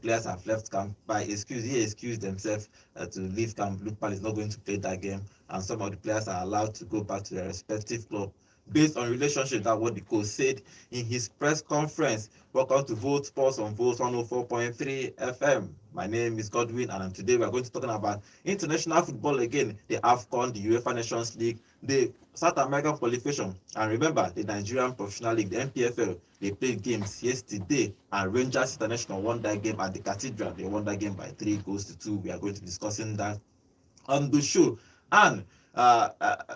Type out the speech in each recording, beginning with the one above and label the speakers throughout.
Speaker 1: players have left camp. By excuse, he excused themselves to leave camp. Luke Pal is not going to play that game, and some of the players are allowed to go back to their respective club based on relationship. That's what the coach said in his press conference. Welcome to Vote Sports on Vote 104.3 FM. My name is Godwin, and today we are going to talk about international football again, the Afcon, the UEFA Nations League, the South American qualification, and remember the Nigerian Professional League, the Npfl. They played games yesterday, and Rangers International won that game at the Cathedral. They won that game by 3 goals to 2. We are going to be discussing that on the show. And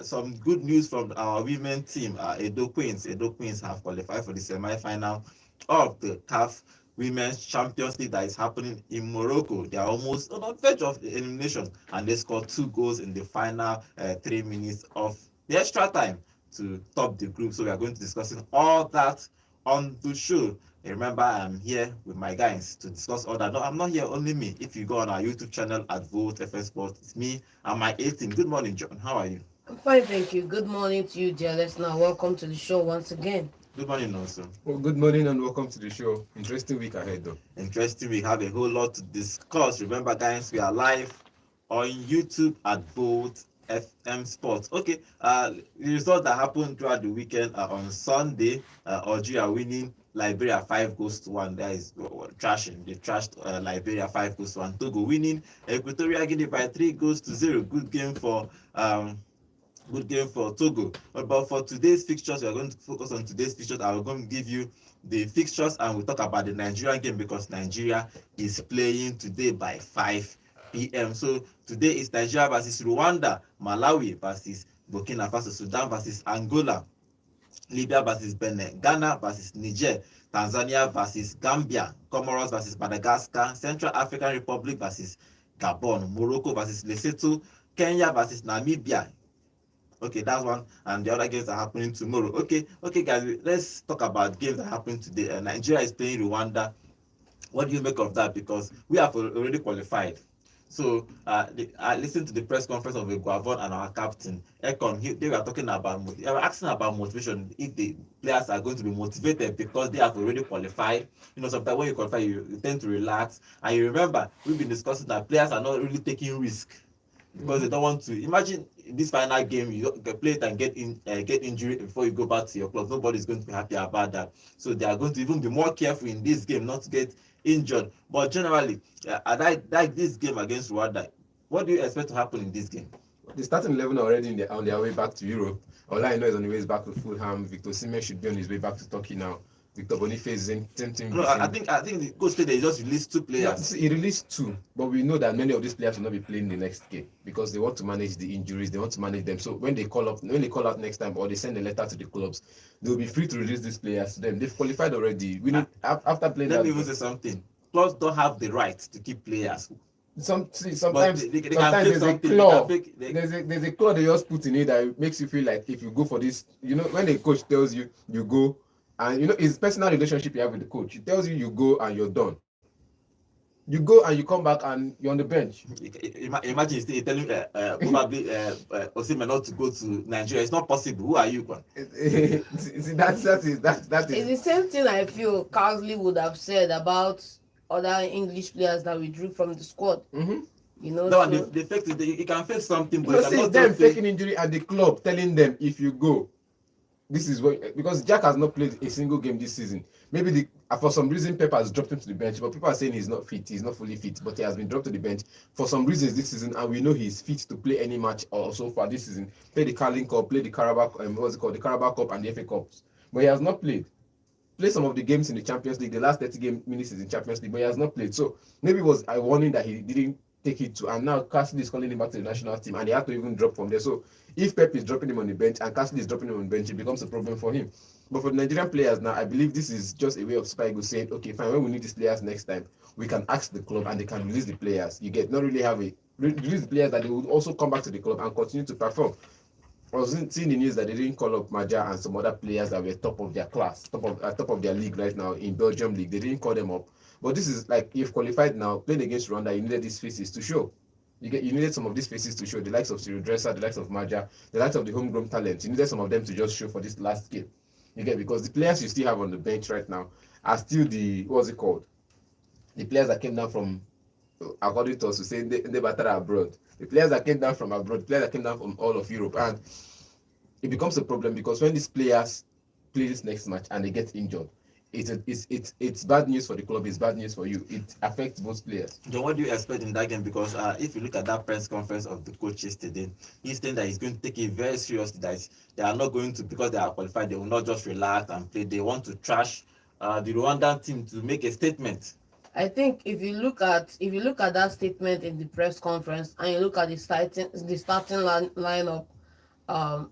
Speaker 1: some good news from our women team, EDO Queens. EDO Queens have qualified for the semi-final of the CAF Women's Champions League that is happening in Morocco. They are almost on the verge of the elimination, and they scored 2 goals in the final 3 minutes of the extra time to top the group. So we are going to discussing all that on the show. Remember, I'm here with my guys to discuss all that. No, I'm not here, only me. If you go on our YouTube channel at Vote FS Sports, it's me and my A team. Good morning, John. How are you?
Speaker 2: I'm fine, thank you. Good morning to you, dear listener. Welcome to the show once again.
Speaker 1: Good morning, also.
Speaker 3: Well, good morning and welcome to the show. Interesting week ahead, though.
Speaker 1: Interesting. We have a whole lot to discuss. Remember, guys, we are live on YouTube at Vote FM Sports. Okay, the result that happened throughout the weekend on Sunday, Algeria winning Liberia 5 goals to 1. That is trashing. They trashed Liberia 5 goals to 1. Togo winning Equatorial Guinea by 3 goals to 0. Good game for Togo. But for today's fixtures, we are going to focus on today's fixtures. I'm going to give you the fixtures, and we'll talk about the Nigerian game because Nigeria is playing today by 5 p.m. So today is Nigeria versus Rwanda, Malawi versus Burkina Faso, Sudan versus Angola, Libya versus Benin, Ghana versus Niger, Tanzania versus Gambia, Comoros versus Madagascar, Central African Republic versus Gabon, Morocco versus Lesotho, Kenya versus Namibia. Okay, that's one, and the other games are happening tomorrow. Okay, guys, let's talk about games that happen today. Nigeria is playing Rwanda. What do you make of that? Because we have already qualified. So I listened to the press conference of Guavon and our captain Ekon. They were talking about, they were asking about motivation, if the players are going to be motivated because they have already qualified. You know, sometimes when you qualify, you tend to relax. And you remember, we've been discussing that players are not really taking risk because they don't want to. Imagine this final game, you play it and get injury before you go back to your club. Nobody's going to be happy about that. So they are going to even be more careful in this game not to get injured. But generally, like this game against Rwanda, what do you expect to happen in this game?
Speaker 3: The starting 11 already on their way back to Europe. All I know is on the way back to Fulham. Victor Osimhen should be on his way back to Turkey now. Victor Boniface is in same team.
Speaker 1: No, I think the coach said they just released 2 players.
Speaker 3: Yeah, he released 2, but we know that many of these players will not be playing the next game because they want to manage the injuries. They want to manage them. So when they call out next time or they send a letter to the clubs, they'll be free to release these players to them. They've qualified already. We need after playing.
Speaker 1: Let me even say something. Clubs don't have the right to keep players.
Speaker 3: Sometimes there's a clause. There's a clause they just put in it that makes you feel like if you go for this, you know, when the coach tells you you go, and you know it's personal relationship you have with the coach. He tells you go and you're done. You go and you come back and you're on the bench.
Speaker 1: Imagine you telling probably Osimhen not to go to Nigeria. It's not possible. Who are you, man?
Speaker 3: That is.
Speaker 2: It's the same thing I feel Carsley would have said about other English players that we drew from the squad.
Speaker 3: Mm-hmm.
Speaker 2: You know,
Speaker 1: no, so they faked it. You can fake something, but
Speaker 3: it's them faking injury and the club telling them if you go. This is what, because Jack has not played a single game this season. Maybe for some reason Pep has dropped him to the bench, but people are saying he's not fit. He's not fully fit, but he has been dropped to the bench for some reasons this season, and we know he's fit to play any match or so far this season. Play the Carling Cup, play the Carabao, the Carabao Cup and the FA Cups, but he has not played. Play some of the games in the Champions League. The last 30 minutes is in Champions League, but he has not played. So maybe it was a warning that he didn't take it to, and now Cassidy is calling him back to the national team, and they have to even drop from there. So if Pep is dropping him on the bench and Cassidy is dropping him on the bench, it becomes a problem for him. But for the Nigerian players now, I believe this is just a way of Super Eagles saying, okay, fine, when we need these players next time, we can ask the club and they can release the players. You get not really have release the players that they will also come back to the club and continue to perform. I was seeing the news that they didn't call up Maja and some other players that were top of their class, top of their league right now in Belgium league. They didn't call them up. But this is like, you've qualified now, playing against Rwanda, you needed these faces to show. You needed some of these faces to show, the likes of Cyril Dresser, the likes of Maja, the likes of the homegrown talent. You needed some of them to just show for this last game. You get, because the players you still have on the bench right now are still the, what's it called? the players that came down from, according to us, we say they battered abroad. The players that came down from abroad, players that came down from all of Europe, and it becomes a problem because when these players play this next match and they get injured, it's bad news for the club. It's bad news for you. It affects both players.
Speaker 1: John, what do you expect in that game? Because if you look at that press conference of the coach yesterday, he's saying that he's going to take it very seriously. That they are not going to, because they are qualified, they will not just relax and play. They want to trash the Rwandan team to make a statement.
Speaker 2: I think if you look at that statement in the press conference and you look at the starting lineup,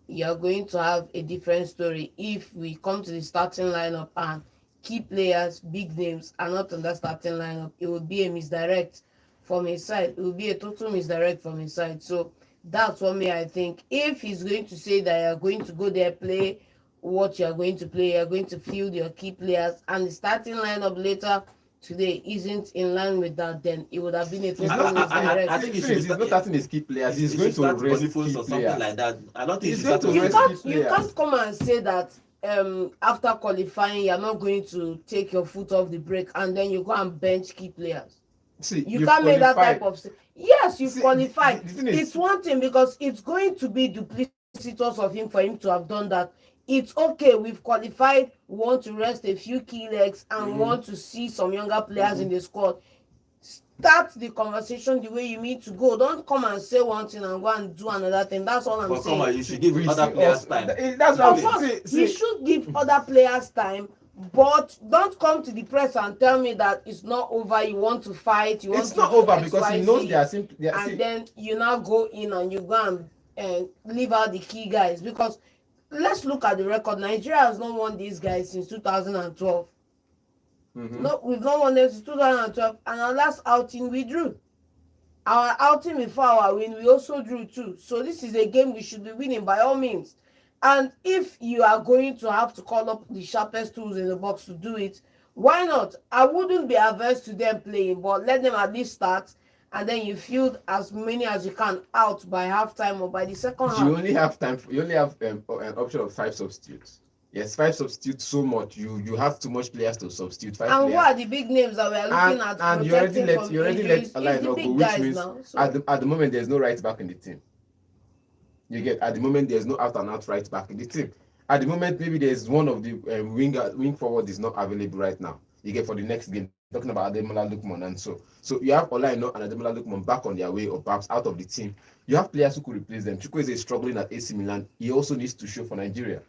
Speaker 2: you're going to have a different story if we come to the starting lineup and key players, big names are not on that starting lineup. It would be a misdirect from his side. It would be a total misdirect from his side. So that's what me I think. If he's going to say that you're going to go there, play what you're going to play, you're going to field your key players, and the starting lineup later today isn't in line with that, then it would have been a total misdirect.
Speaker 1: I think
Speaker 3: He's not starting his key players. He's going to rest key
Speaker 1: or something
Speaker 3: players.
Speaker 1: like that. I don't think
Speaker 3: He's
Speaker 1: he's
Speaker 3: going to
Speaker 1: going
Speaker 3: rest
Speaker 1: to
Speaker 3: key
Speaker 2: You
Speaker 3: players.
Speaker 2: can't come and say that after qualifying you're not going to take your foot off the brake and then you go and bench key players.
Speaker 3: See,
Speaker 2: You
Speaker 3: you've
Speaker 2: can't make that
Speaker 3: qualified.
Speaker 2: type of yes, you've
Speaker 3: See,
Speaker 2: qualified.
Speaker 3: the thing is-
Speaker 2: It's one thing because it's going to be duplicitous of him for him to have done that. It's okay, we've qualified, we want to rest a few key legs and want to see some younger players in the squad. Start the conversation the way you need to go. Don't come and say one thing and go and do another thing. That's all I'm
Speaker 1: But
Speaker 2: saying.
Speaker 1: come on, you should give
Speaker 3: We
Speaker 1: other
Speaker 3: see
Speaker 1: players
Speaker 3: us-
Speaker 1: time.
Speaker 3: That's what
Speaker 2: Of
Speaker 3: I'm
Speaker 2: course,
Speaker 3: saying.
Speaker 2: you should give other players time, but don't come to the press and tell me that it's not over. You want to fight. You want
Speaker 3: It's
Speaker 2: to
Speaker 3: not
Speaker 2: do
Speaker 3: over
Speaker 2: X,
Speaker 3: because
Speaker 2: Y,
Speaker 3: he knows
Speaker 2: Z,
Speaker 3: they are simply.
Speaker 2: and then you now go in and you go and leave out the key guys. Because let's look at the record. Nigeria has not won these guys since 2012. No, we've not won them since 2012, and our last outing we drew. Our outing before our win, we also drew too. So this is a game we should be winning by all means. And if you are going to have to call up the sharpest tools in the box to do it, why not? I wouldn't be averse to them playing, but let them at least start, and then you field as many as you can out by halftime or by the second half.
Speaker 3: You only have time. You only have an option of 5 substitutes. Yes, 5 substitutes so much. You have too much players to substitute. 5
Speaker 2: And
Speaker 3: players.
Speaker 2: what are the big names that we are looking at?
Speaker 3: And you
Speaker 2: protecting
Speaker 3: already let
Speaker 2: from
Speaker 3: you already
Speaker 2: injuries?
Speaker 3: let Alai
Speaker 2: It's the
Speaker 3: go,
Speaker 2: big
Speaker 3: which
Speaker 2: guys
Speaker 3: means
Speaker 2: now. So
Speaker 3: at the moment there's no right back in the team. You get at the moment there's no out and out right back in the team. At the moment maybe there's one of the wing forward is not available right now. You get for the next game. Talking about Ademola Lookman and so you have Olaino and Ademola Lookman back on their way or perhaps out of the team. You have players who could replace them. Chukwueze is struggling at AC Milan. He also needs to show for Nigeria.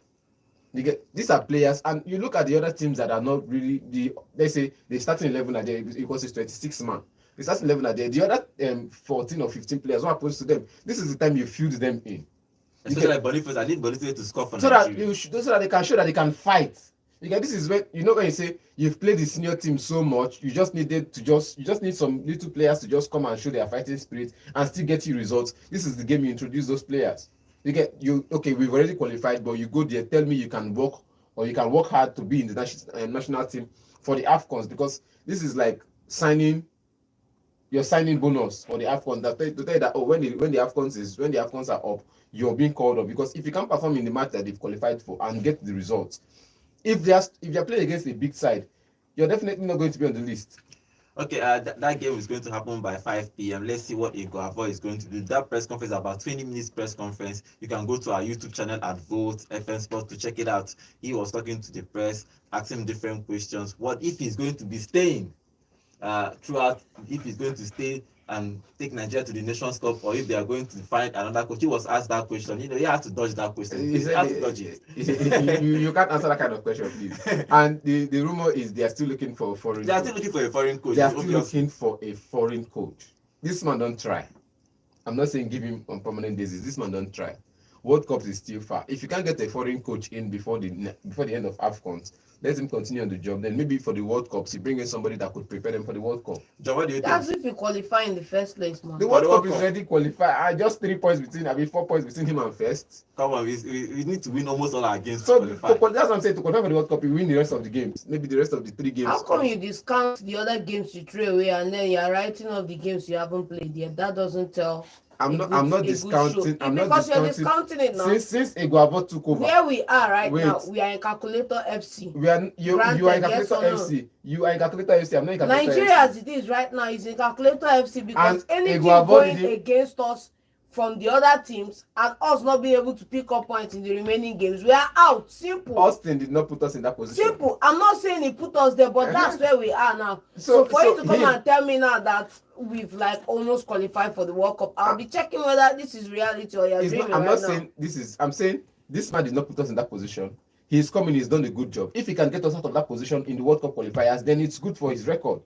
Speaker 3: You get these are players, and you look at the other teams that are not really let's say the starting 11 are there equals 26 man. The starting 11 are there. The other 14 or 15 players, what happens to them? This is the time you field them in.
Speaker 1: Especially like Boniface, I need Boniface to score for
Speaker 3: So
Speaker 1: Nigeria.
Speaker 3: so that they can show that they can fight. You get this is when when you say you've played the senior team so much, you just need some little players to just come and show their fighting spirit and still get you results. This is the game you introduce those players. We've already qualified, but you go there, tell me you can work or you can work hard to be in the national team for the Afcons, because this is like your signing bonus for the Afcons. To tell you that when the Afcons are up, you're being called up, because if you can't perform in the match that they've qualified for and get the results, if they're playing against a big side, you're definitely not going to be on the list.
Speaker 1: Okay, that game is going to happen by 5 p.m. Let's see what Igor Avo is going to do. That press conference, about 20 minutes press conference. You can go to our YouTube channel at Vote FN Sports to check it out. He was talking to the press, asking different questions. What if he's going to be staying throughout? If he's going to stay and take Nigeria to the Nations Cup, or if they are going to find another coach? He was asked that question. He had to dodge that question. He had to dodge it.
Speaker 3: You can't answer that kind of question, please. And the rumor is they are still looking for a foreign.
Speaker 1: They are still looking for a foreign coach.
Speaker 3: They are still looking for a foreign coach. This man don't try. I'm not saying give him on permanent basis. This man don't try. World Cup is still far. If you can't get a foreign coach in before the end of Afcon, let him continue on the job. Then maybe for the World Cups, you bring in somebody that could prepare them for the World Cup.
Speaker 1: John, what do you
Speaker 2: that's
Speaker 1: think?
Speaker 2: if you qualify in the first place, man.
Speaker 3: The World Cup is already qualified. Just 4 points between him and first.
Speaker 1: Come on, we need to win almost all our games
Speaker 3: So
Speaker 1: to qualify.
Speaker 3: that's what I'm saying. To qualify for the World Cup, you win the rest of the games. Maybe the rest of the 3 games.
Speaker 2: How come you discount the other games you throw away and then you're writing off the games you haven't played yet? That doesn't tell
Speaker 3: I'm not discounting. I'm not
Speaker 2: because you're
Speaker 3: discounting.
Speaker 2: discounting it now.
Speaker 3: Since Eguavo took over,
Speaker 2: Where we are right
Speaker 3: Wait.
Speaker 2: now, we are in Calculator FC.
Speaker 3: we are you are in
Speaker 2: Granted, yes
Speaker 3: Calculator
Speaker 2: or no?
Speaker 3: FC. You are in Calculator FC. I'm not in Calculator
Speaker 2: Nigeria
Speaker 3: FC.
Speaker 2: as it is right now is in Calculator FC because
Speaker 3: And
Speaker 2: anything
Speaker 3: Eguavo
Speaker 2: going
Speaker 3: didn't-
Speaker 2: against us from the other teams and us not being able to pick up points in the remaining games, we are out. Simple.
Speaker 3: Austin did not put us in that position.
Speaker 2: Simple. I'm not saying he put us there, but that's where we are now. So for you to come and tell me now that we've like almost qualified for the World Cup, I'll be checking whether this is reality or you're dreaming
Speaker 3: I'm
Speaker 2: right
Speaker 3: not
Speaker 2: now.
Speaker 3: saying this is. I'm saying this man did not put us in that position. He's coming. He's done a good job. If he can get us out of that position in the World Cup qualifiers, then it's good for his record.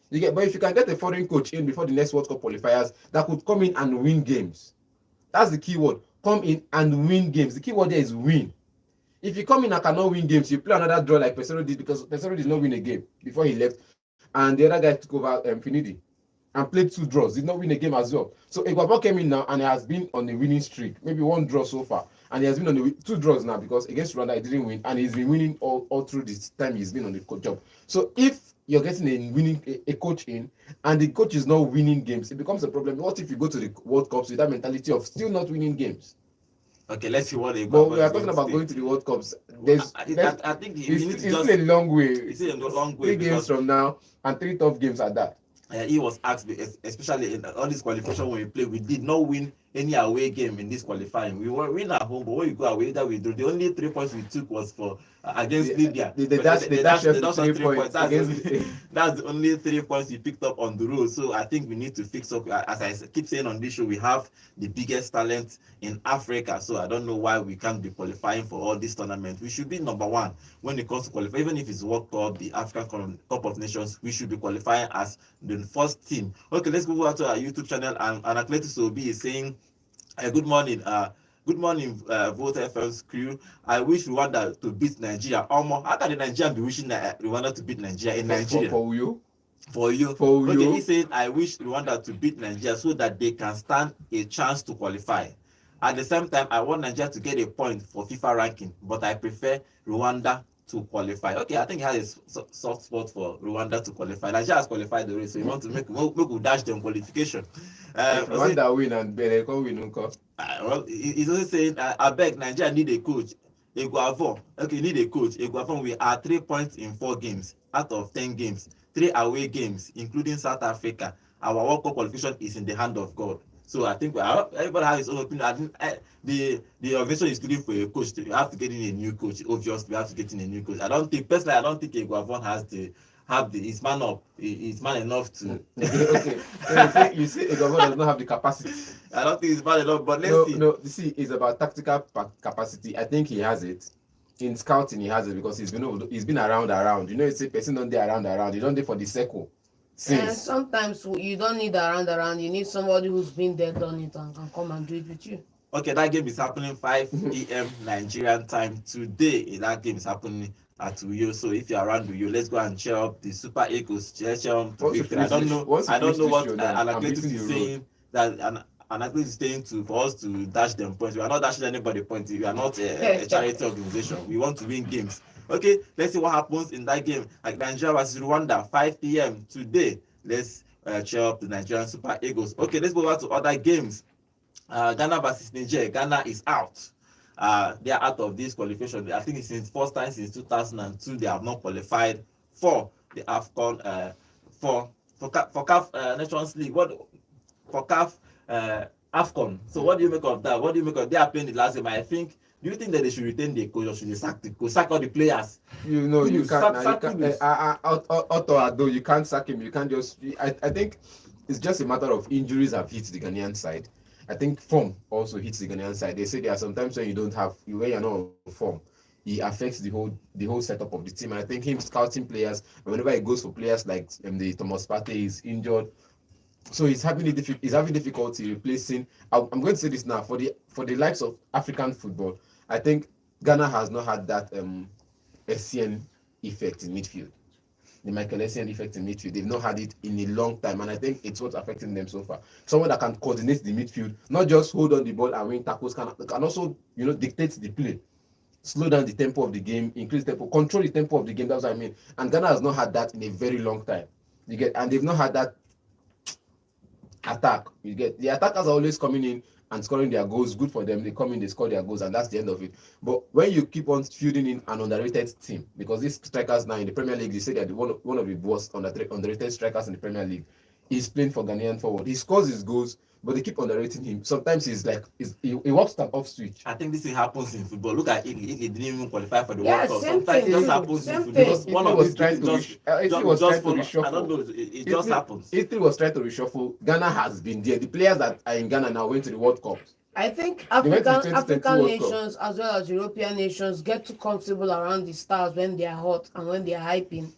Speaker 3: But if you can get a foreign coach in before the next World Cup qualifiers that could come in and win games, that's the key word. Come in and win games. The key word there is win. If you come in and cannot win games, you play another draw like Pesero did, because Pesero did not win a game before he left, and the other guy took over Finidi and played 2 draws. Did not win a game as well. So Eguavo came in now and he has been on a winning streak. Maybe 1 draw so far, and he has been on 2 draws now because against Rwanda he didn't win, and he's been winning all through this time he's been on the coach job. So if you're getting a coach in and the coach is not winning games, it becomes a problem. What if you go to the World Cups with that mentality of still not winning games?
Speaker 1: Okay, let's see what they
Speaker 3: But we are talking about going to the World Cups.
Speaker 1: I think
Speaker 3: it's still a long way.
Speaker 1: It's still a long way.
Speaker 3: 3 games from now and 3 tough games at that.
Speaker 1: He was asked, especially in all this qualification when we played, we did not win any away game in this qualifying. We were win at home, but when you go away, that we do. The only 3 points we took was for against Libya.
Speaker 3: They dashed 3 points.
Speaker 1: That's the only 3 points we picked up on the road. So I think we need to fix up. As I keep saying on this show, we have the biggest talent in Africa. So I don't know why we can't be qualifying for all these tournaments. We should be number 1 when it comes to qualify. Even if it's World Cup, the African Cup of Nations, we should be qualifying as the first team. Okay, let's go over to our YouTube channel. And Athletics Obi is saying, good morning. Good morning, Vote FM's crew. I wish Rwanda to beat Nigeria. How can the Nigerian be wishing Rwanda to beat Nigeria in Nigeria?
Speaker 3: For you?
Speaker 1: For you. Okay, he said, I wish Rwanda to beat Nigeria so that they can stand a chance to qualify. At the same time, I want Nigeria to get a point for FIFA ranking, but I prefer Rwanda to qualify. Okay, I think he has a soft spot for Rwanda to qualify. Nigeria has qualified already, so you want to make we dash them qualification.
Speaker 3: Rwanda win and Benin can win.
Speaker 1: Well, he's also saying, I beg Nigeria need a coach. Eguavo, okay, need a coach. Eguavo, we are 3 points in 4 games out of 10 games, 3 away games, including South Africa. Our World Cup qualification is in the hand of God. So I think everybody has his own opinion. The organization is looking for a coach. You have to get in a new coach. Obviously, we have to get in a new coach. I don't think Eguavon has he's man up. He's man enough to.
Speaker 3: Okay. You see, Eguavon does not have the capacity.
Speaker 1: I don't think he's man enough. But let's see.
Speaker 3: No. You see, it's about tactical capacity. I think he has it. In scouting, he has it because he's been around. You know, it's a person don't dey around. You don't dey for the circle.
Speaker 2: And sometimes you don't need around. You need somebody who's been there, done it, and can come and do it with you.
Speaker 1: Okay, that game is happening 5 p.m. Nigerian time today. That game is happening at Uyo. So if you're around Uyo, let's go and cheer up the Super Eagles. Cheer up to victory. I don't know what Athletics is saying that an Athletics is saying for us to dash them points. We are not dashing anybody points. We are not a charity organization. We want to win games. Okay, let's see what happens in that game. Like Nigeria versus Rwanda, 5 p.m. today. Let's cheer up the Nigerian Super Eagles. Okay, let's go over to other games. Ghana versus Niger. Ghana is out. They are out of this qualification. I think it's the first time since 2002 they have not qualified for the Afcon for CAF Nations League. For CAF Afcon. So what do you make of that? What do you make of they are playing the last game? I think. Do you think that they should retain the coach or should they sack the coach? Sack all the players?
Speaker 3: You know, you can't. Although you can't sack him, you can't just. I think it's just a matter of injuries have hit the Ghanaian side. I think form also hits the Ghanaian side. They say there are sometimes when you're not on form, it affects the whole setup of the team. And I think him scouting players, whenever he goes for players like the Thomas Partey is injured, so he's having difficulty replacing. I'm going to say this now for the likes of African football. I think Ghana has not had that Essien effect in midfield. The Michael Essien effect in midfield. They've not had it in a long time, and I think it's what's affecting them so far. Someone that can coordinate the midfield, not just hold on the ball and win tackles, can also dictate the play, slow down the tempo of the game, increase tempo, control the tempo of the game. That's what I mean. And Ghana has not had that in a very long time. And they've not had that. attack. You get the attackers are always coming in and scoring their goals. Good for them. They come in, they score their goals, and that's the end of it. But when you keep on fielding in an underrated team, because these strikers now in the Premier League, they say they're one of the worst underrated strikers in the Premier League. He's playing for Ghanaian forward. He scores his goals, but they keep underrating him. Sometimes he's like he works an off switch.
Speaker 1: I think this thing happens in football. Look at Italy. Italy didn't even qualify for the
Speaker 2: Yeah,
Speaker 1: World Cup.
Speaker 2: same
Speaker 1: Sometimes
Speaker 2: thing,
Speaker 1: it just
Speaker 2: too.
Speaker 1: happens in
Speaker 2: Same
Speaker 1: football.
Speaker 2: thing.
Speaker 1: Because
Speaker 3: Italy
Speaker 1: one of
Speaker 3: was
Speaker 1: these
Speaker 3: trying
Speaker 1: people
Speaker 3: to
Speaker 1: just
Speaker 3: Italy was trying to
Speaker 1: follow. I
Speaker 3: reshuffle.
Speaker 1: don't know. It just happens.
Speaker 3: Italy was trying to reshuffle. Ghana has been there. The players that are in Ghana now went to the World Cup.
Speaker 2: I think
Speaker 3: They went to the
Speaker 2: African
Speaker 3: 2022 World Cup.
Speaker 2: nations as well as European nations get too comfortable around the stars when they are hot and when they are hyping,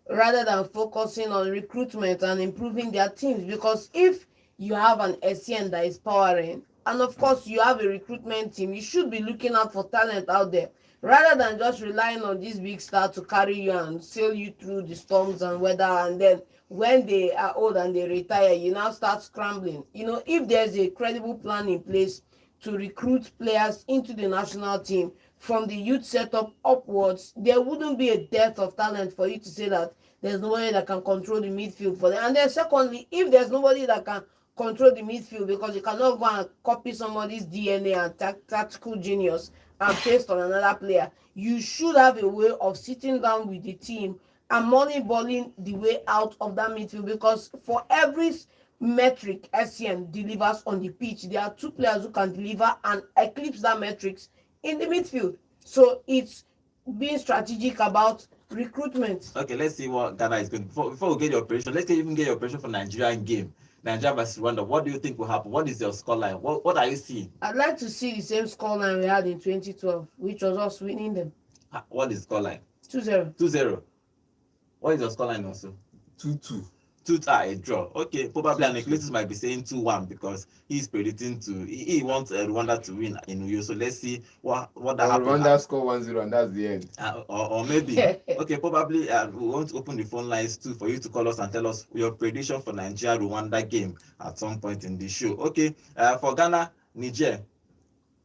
Speaker 2: rather than focusing on recruitment and improving their teams. Because if you have an SCN that is powering, and of course you have a recruitment team, you should be looking out for talent out there rather than just relying on this big star to carry you and sail you through the storms and weather, and then when they are old and they retire, you now start scrambling. If there's a credible plan in place to recruit players into the national team from the youth setup upwards, there wouldn't be a dearth of talent for you to say that there's nobody that can control the midfield for them. And then secondly, if there's nobody that can control the midfield, because you cannot go and copy somebody's DNA and tactical genius and paste on another player, you should have a way of sitting down with the team and moneyballing the way out of that midfield. Because for every metric SCN delivers on the pitch, there are two players who can deliver and eclipse that metrics in the midfield. So it's being strategic about recruitment.
Speaker 1: Okay, let's see what Ghana is going. Before we get your prediction, let's even get your prediction for Nigerian game. Nigeria versus Rwanda. What do you think will happen? What is your scoreline? What are you seeing?
Speaker 2: I'd like to see the same scoreline we had in 2012, which was us winning them.
Speaker 1: What is scoreline?
Speaker 2: 2-0.
Speaker 1: 2-0. What is your scoreline also?
Speaker 3: 2-2.
Speaker 1: 2 a draw. Okay, probably Nicholas might be saying 2-1 because he's predicting he wants Rwanda to win in Uyo. So let's see what that happens.
Speaker 3: Rwanda score 1-0 and that's the end.
Speaker 1: Or maybe okay, probably we want to open the phone lines too for you to call us and tell us your prediction for Nigeria Rwanda game at some point in the show. Okay, for Ghana Niger,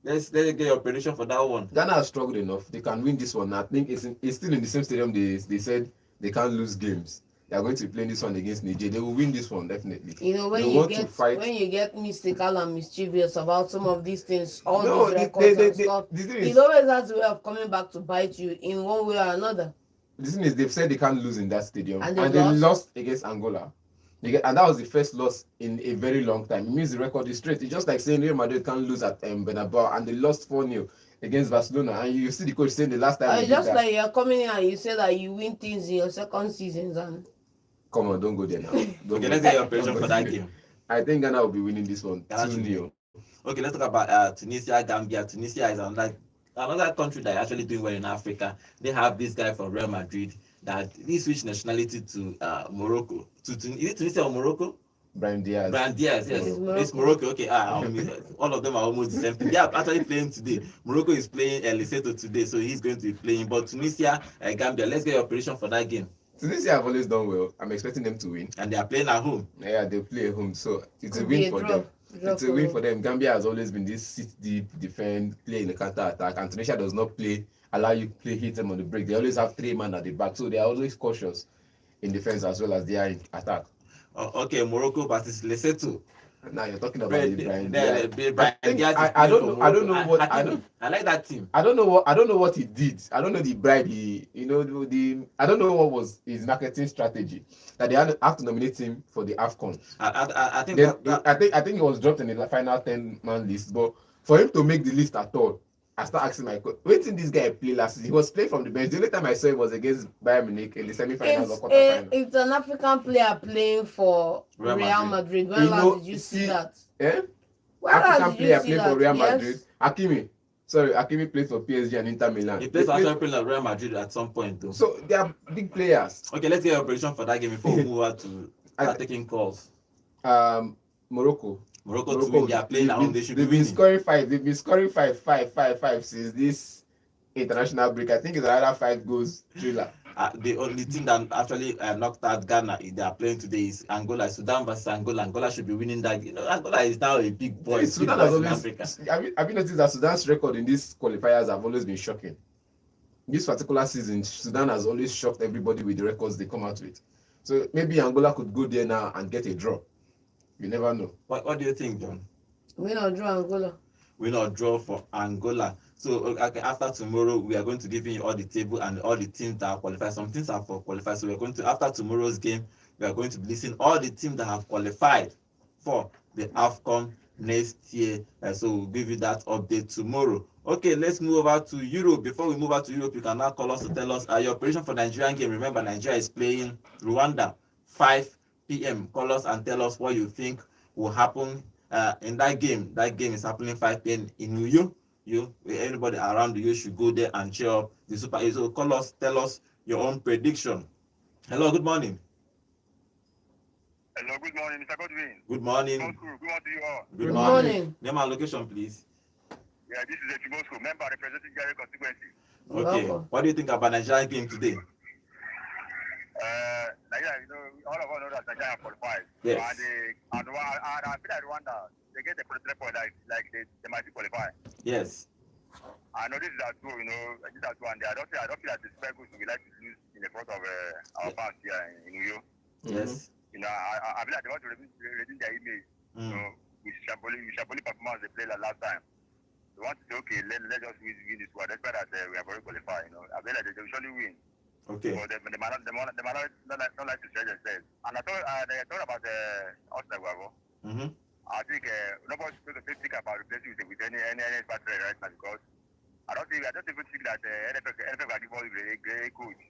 Speaker 1: let's get your prediction for that one.
Speaker 3: Ghana has struggled enough. They can win this one. I think it's still in the same stadium. They said they can't lose games. They are going to be playing this one against Niger. They will win this one definitely.
Speaker 2: When you get mystical and mischievous about some of these things, all these records and stuff, it always has a way of coming back to bite you in one way or another.
Speaker 3: The thing is, they've said they can't lose in that stadium,
Speaker 2: and
Speaker 3: they lost against Angola. And that was the first loss in a very long time. It means the record is straight. It's just like saying Real Madrid can't lose at Bernabeu, and they lost 4-0 against Barcelona. And you see the coach saying the last time.
Speaker 2: It's just like you're coming in and you say that you win things in your second seasons and.
Speaker 3: Come on, don't go there now. Okay,
Speaker 1: let's get your prediction for that game.
Speaker 3: I think Ghana will be winning this one 2-0.
Speaker 1: Okay, let's talk about Tunisia, Gambia. Tunisia is another country that is actually doing well in Africa. They have this guy from Real Madrid that he switched nationality to Morocco. Is it Tunisia or Morocco?
Speaker 3: Brahim Diaz.
Speaker 1: Yes. It's Morocco. Okay, all of them are almost the same thing. They are actually playing today. Morocco is playing Lesotho today, so he's going to be playing. But Tunisia, Gambia, let's get your prediction for that game.
Speaker 3: Tunisia have always done well. I'm expecting them to win.
Speaker 1: And they are playing at home.
Speaker 3: Yeah, they play at home, so it's a win for them. It's a win for them. Gambia has always been this sit deep, defend, play in the counter attack, and Tunisia does not allow you to play, hit them on the break. They always have 3 men at the back, so they are always cautious in defense as well as they are in attack.
Speaker 1: Okay, Morocco versus Lesotho.
Speaker 3: Now you're talking about Brahim
Speaker 1: Diaz.
Speaker 3: I don't know what
Speaker 1: I like that team.
Speaker 3: I don't know what he did. I don't know the bribe I don't know what was his marketing strategy that they have to nominate him for the Afcon.
Speaker 1: I
Speaker 3: think he was dropped in the final 10-man list, but for him to make the list at all, I start asking my coach, wait till this guy play last season. He was playing from the bench. The only time I saw him was against Bayern Munich in the semi-finals or quarterfinals.
Speaker 2: It's an African player playing for Real Madrid. When last did you see that?
Speaker 3: Eh?
Speaker 2: African
Speaker 3: player playing for Real Madrid. Hakimi played for PSG and Inter Milan.
Speaker 1: He plays for Real Madrid at some point though.
Speaker 3: So they are big players.
Speaker 1: Okay, let's get your prediction for that game before we move on to start taking calls.
Speaker 3: Morocco
Speaker 1: to win. They are playing at home. They should be winning.
Speaker 3: They've been scoring 5 since this international break. I think it's another 5 goals thriller.
Speaker 1: The only thing that actually knocked out Ghana they are playing today is Angola. Sudan versus Angola. Angola should be winning that. Angola is now a big boy.
Speaker 3: Sudan has always. Have you noticed that Sudan's record in these qualifiers have always been shocking? This particular season, Sudan has always shocked everybody with the records they come out with. So maybe Angola could go there now and get a draw. You never know.
Speaker 1: What do you think, John?
Speaker 2: Win or draw Angola.
Speaker 1: Win or draw for Angola. So okay, after tomorrow, we are going to give you all the table and all the teams that are qualified. Some teams are for qualified. So we're going to, after tomorrow's game, we are going to be listing all the teams that have qualified for the Afcon next year. So we'll give you that update tomorrow. Okay, let's move over to Europe. Before we move over to Europe, you can now call us to tell us your prediction for Nigerian game. Remember, Nigeria is playing Rwanda 5 p.m. Call us and tell us what you think will happen in that game. That game is happening 5 p.m. in Uyo. Anybody around you should go there and cheer up the Super Eagles. So call us, tell us your own prediction. Hello, good morning.
Speaker 4: Hello, good morning, Mr. Godwin.
Speaker 1: Good morning.
Speaker 4: Good morning to you all.
Speaker 2: Good morning.
Speaker 1: Name and location, please.
Speaker 4: Yeah, this is a Moscow member representing Gary constituency.
Speaker 1: Okay.
Speaker 2: Welcome.
Speaker 1: What do you think about Nigerian game today?
Speaker 4: Nigeria, all of us know that Nigeria are qualified.
Speaker 1: Yes.
Speaker 4: And I feel like Rwanda, they get the 43 points like they might be qualified.
Speaker 1: Yes.
Speaker 4: I know this is a two, this is a two, and I don't feel that the Super Eagles will like to lose in the front of our fans here in Uyo.
Speaker 1: Yes.
Speaker 4: I feel like they want to redeem their image. With Shaboli performance they played last time. They want to say, okay, let's just win this one. Despite that we are very qualified. I feel like they will surely win.
Speaker 1: Okay.
Speaker 4: So they might not like to stretch themselves. And I thought about Arsenal Guavo. I think nobody's supposed to think about replacing with any battery right now because I don't even think that NFL can give us a great coach.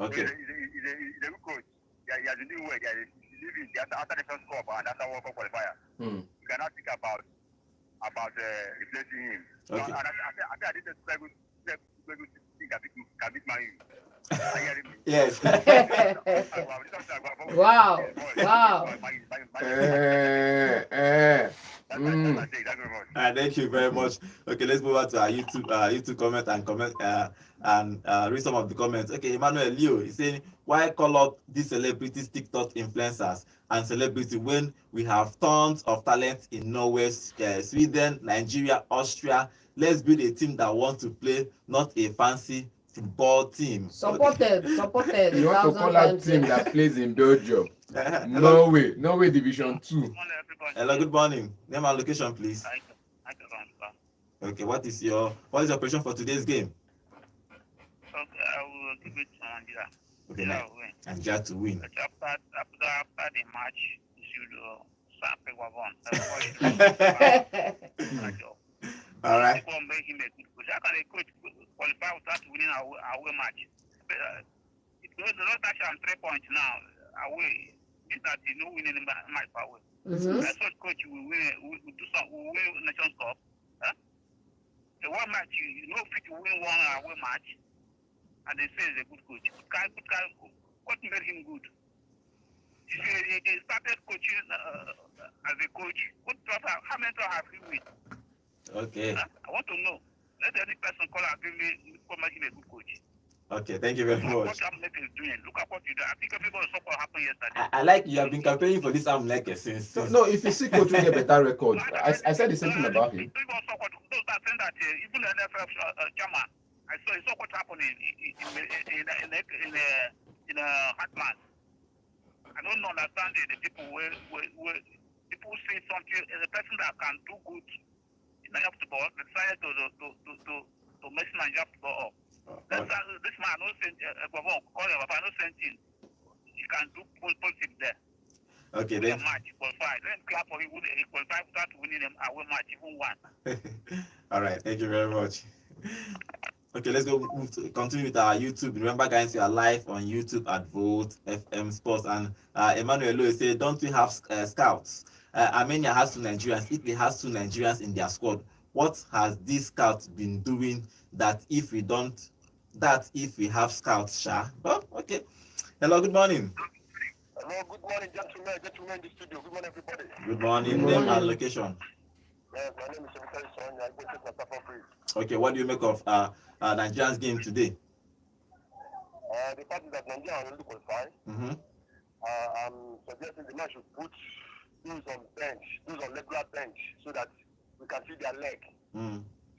Speaker 1: Okay.
Speaker 4: So he's a good coach. He has been doing well. He's living after the first cup and after World Cup qualifier. You cannot think about replacing him.
Speaker 1: Okay.
Speaker 4: So, and I think that's very good thing can beat Man U.
Speaker 1: Yes.
Speaker 2: Wow.
Speaker 1: Thank you very much. Okay, let's move on to our YouTube comment and read some of the comments. Okay, Emmanuel Leo is saying, why call up these celebrities, TikTok influencers and celebrity when we have tons of talent in Norway, Sweden, Nigeria, Austria? Let's build a team that wants to play, not a fancy football team.
Speaker 2: Supported.
Speaker 3: You want to call out team that plays in Belgium? Norway Division 2.
Speaker 1: Hello, good morning. Name and location, please. Okay, what is your prediction for today's game?
Speaker 5: Okay, I will give it to Nigeria.
Speaker 1: Okay,
Speaker 5: Nigeria
Speaker 1: to win.
Speaker 5: After the match, you should
Speaker 1: All right.
Speaker 5: Make him a good coach. How can a coach qualify without winning away match? It goes the not actually 3 points now away. Means that you know winning match away. That's what coach will win. Will win Nations Cup. The one match you know fit to win one away match, and they say he's a good coach. What made him good? He started coaching as a coach. How many times have he win?
Speaker 1: Okay.
Speaker 5: I want to know. Let any person call and give me make him a good coach.
Speaker 1: Okay, thank you very much.
Speaker 5: What Amlek is doing. Look at what you do. I think everybody saw what happened yesterday.
Speaker 1: I like you have been campaigning for this Amlek since.
Speaker 3: No, if you see coach will get better record. I said the same thing about him.
Speaker 5: Those that saying that even the NFL chairman, I saw what happened in Heartland. I don't understand the people where people see something as a person that can do good in Nigeria football, decided to mess Nigeria football up. This man, no sense. No sense. He can do politics there.
Speaker 1: Okay, then.
Speaker 5: Match qualified. Then clap for him. He qualified without winning them away match, even one.
Speaker 1: All right, thank you very much. Okay, let's continue with our YouTube. Remember, guys, we are live on YouTube at Volt FM Sports. And Emmanuel Lowe said, don't we have scouts? Armenia has 2 Nigerians. Italy has 2 Nigerians in their squad. What has these scouts been doing that if we have scouts, Sha? Oh, okay. Hello, good morning.
Speaker 4: Hello, good morning, gentlemen in the studio. Good morning, everybody.
Speaker 1: Good morning. Name and location.
Speaker 4: Yes, my name is Senator Sonia. I go to Santa Fe.
Speaker 1: Okay, what do you make of Nigeria's game today?
Speaker 4: The fact is that Nigeria are already qualified. I'm suggesting the man should put those on bench, those on regular bench, so that we can see their leg,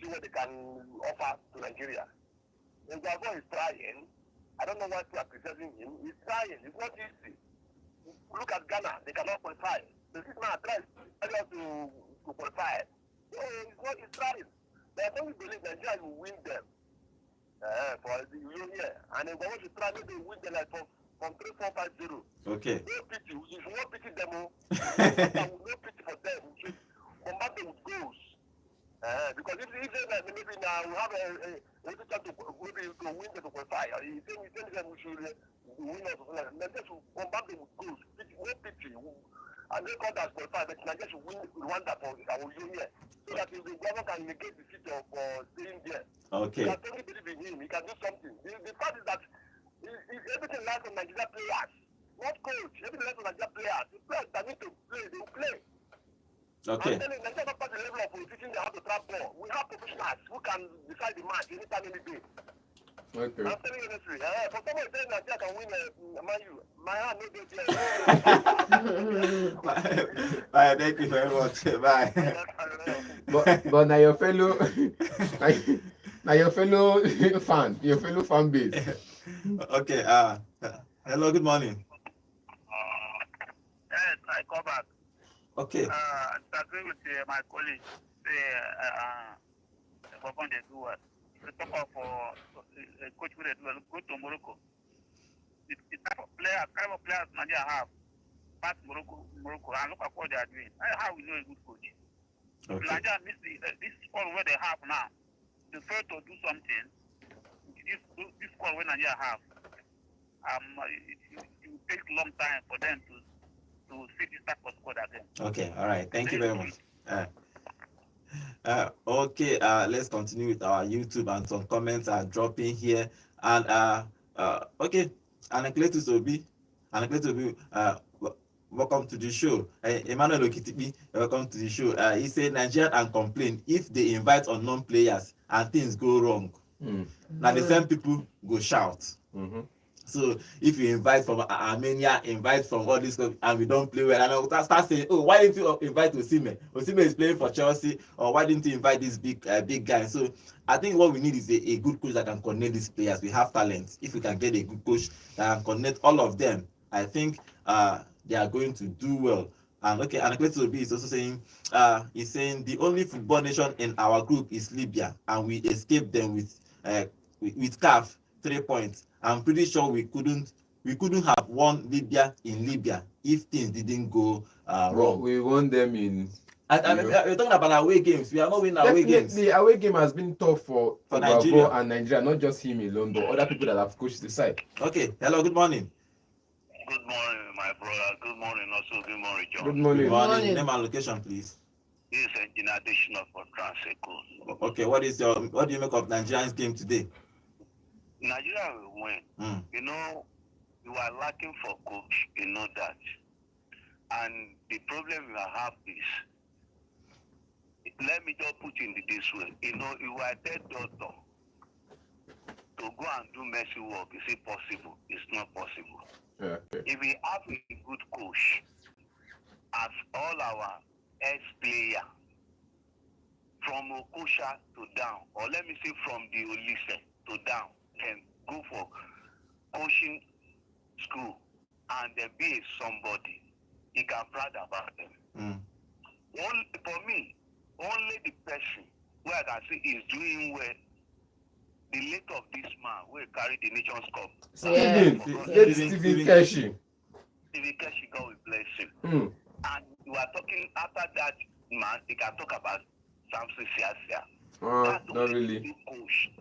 Speaker 4: see what they can offer to Nigeria. And Gabon is trying. I don't know why people are criticizing him. He's trying. It's not easy. Look at Ghana. They cannot qualify. the six man tries to qualify. So it's trying. But I don't believe Nigeria will win them for the year. And then once you try, maybe win them like from 3-4-5-0.
Speaker 1: Okay.
Speaker 4: No pity. If you want pity them, no pity for them. We should combat them with goals. Because if maybe now we have a chance to maybe to win them to qualify, he said that we should win us. Then just combat them with goals. No pity. And they call that qualify, but Nigeria should win Rwanda for our union. So that the government can negate the seat of staying there.
Speaker 1: Okay.
Speaker 4: I totally believe in him. He can do something. The fact is that everything lies on Nigeria players. Not coach. Everything lies on Nigeria players. The players that need to play, they will play.
Speaker 1: Okay.
Speaker 4: And then Nigeria not the level of teaching they have to trap ball. We have professionals who can decide the match anytime, any day.
Speaker 3: Okay.
Speaker 4: I'm telling you honestly. For someone saying Nigeria can win Man U, my hand no dey there.
Speaker 1: Bye. Thank you very much. Bye.
Speaker 3: But now your fellow your fellow fan base.
Speaker 1: Okay. Hello. Good morning.
Speaker 5: Yes, I come back.
Speaker 1: Okay.
Speaker 5: I agree with my colleague. They do what? The talk of coach will go to Morocco. The type of players Nigeria have, pass Morocco, and look at what they are doing. How we know a good coach.
Speaker 1: Okay.
Speaker 5: Nigeria miss this squad where they have now. They fail to do something. This squad where Nigeria have, it will take a long time for them to see this type of squad again.
Speaker 1: Okay. All right. Thank you very much. Okay, let's continue with our YouTube, and some comments are dropping here. And okay, Anakletus Obi, welcome to the show. Emmanuel Okitibi, welcome to the show. He said Nigerian and complain if they invite unknown players and things go wrong. Now the same people go shout. So if you invite from Armenia, invite from all this stuff, and we don't play well, and I start saying, oh, why didn't you invite Osimhen? Osimhen is playing for Chelsea, or why didn't you invite this big guy? So I think what we need is a good coach that can connect these players. We have talent. If we can get a good coach that can connect all of them, I think they are going to do well. And okay, and Anakleto Obi is also saying, he's saying the only football nation in our group is Libya, and we escaped them with CAF 3 points. I'm pretty sure we couldn't have won Libya in Libya if things didn't go wrong.
Speaker 3: We won them in.
Speaker 1: We're talking about away games. We are not winning away games.
Speaker 3: The away game has been tough for
Speaker 1: Nigeria
Speaker 3: and Nigeria, not just him alone, but other people that have coached the side.
Speaker 1: Okay. Hello. Good morning.
Speaker 5: Good morning, my brother. Good morning, also. Good morning, John.
Speaker 3: Good morning.
Speaker 1: Good morning. Name and location, please.
Speaker 5: This is Engineer Additional for Transeco.
Speaker 1: Okay. What do you make of Nigerian's game today?
Speaker 5: Nigeria will win. You know, you are lacking for coach. You know that. And the problem you have is, let me just put it this way. You know, you are a dead doctor. To go and do messy work, is it possible? It's not possible.
Speaker 3: Yeah, okay.
Speaker 5: If we have a good coach, as all our ex-player, from Okosha to down, or let me say from the Olise to down, can go for coaching school and then be somebody, he can brag about them. For me, only the person where I can see is doing well, the late of this man will carry the Nations Cup.
Speaker 3: Stephen Keshi.
Speaker 5: Stephen Keshi, God will bless him. And we are talking after that man, he can talk about Samson Siasia. That's
Speaker 3: Not really.
Speaker 5: The coach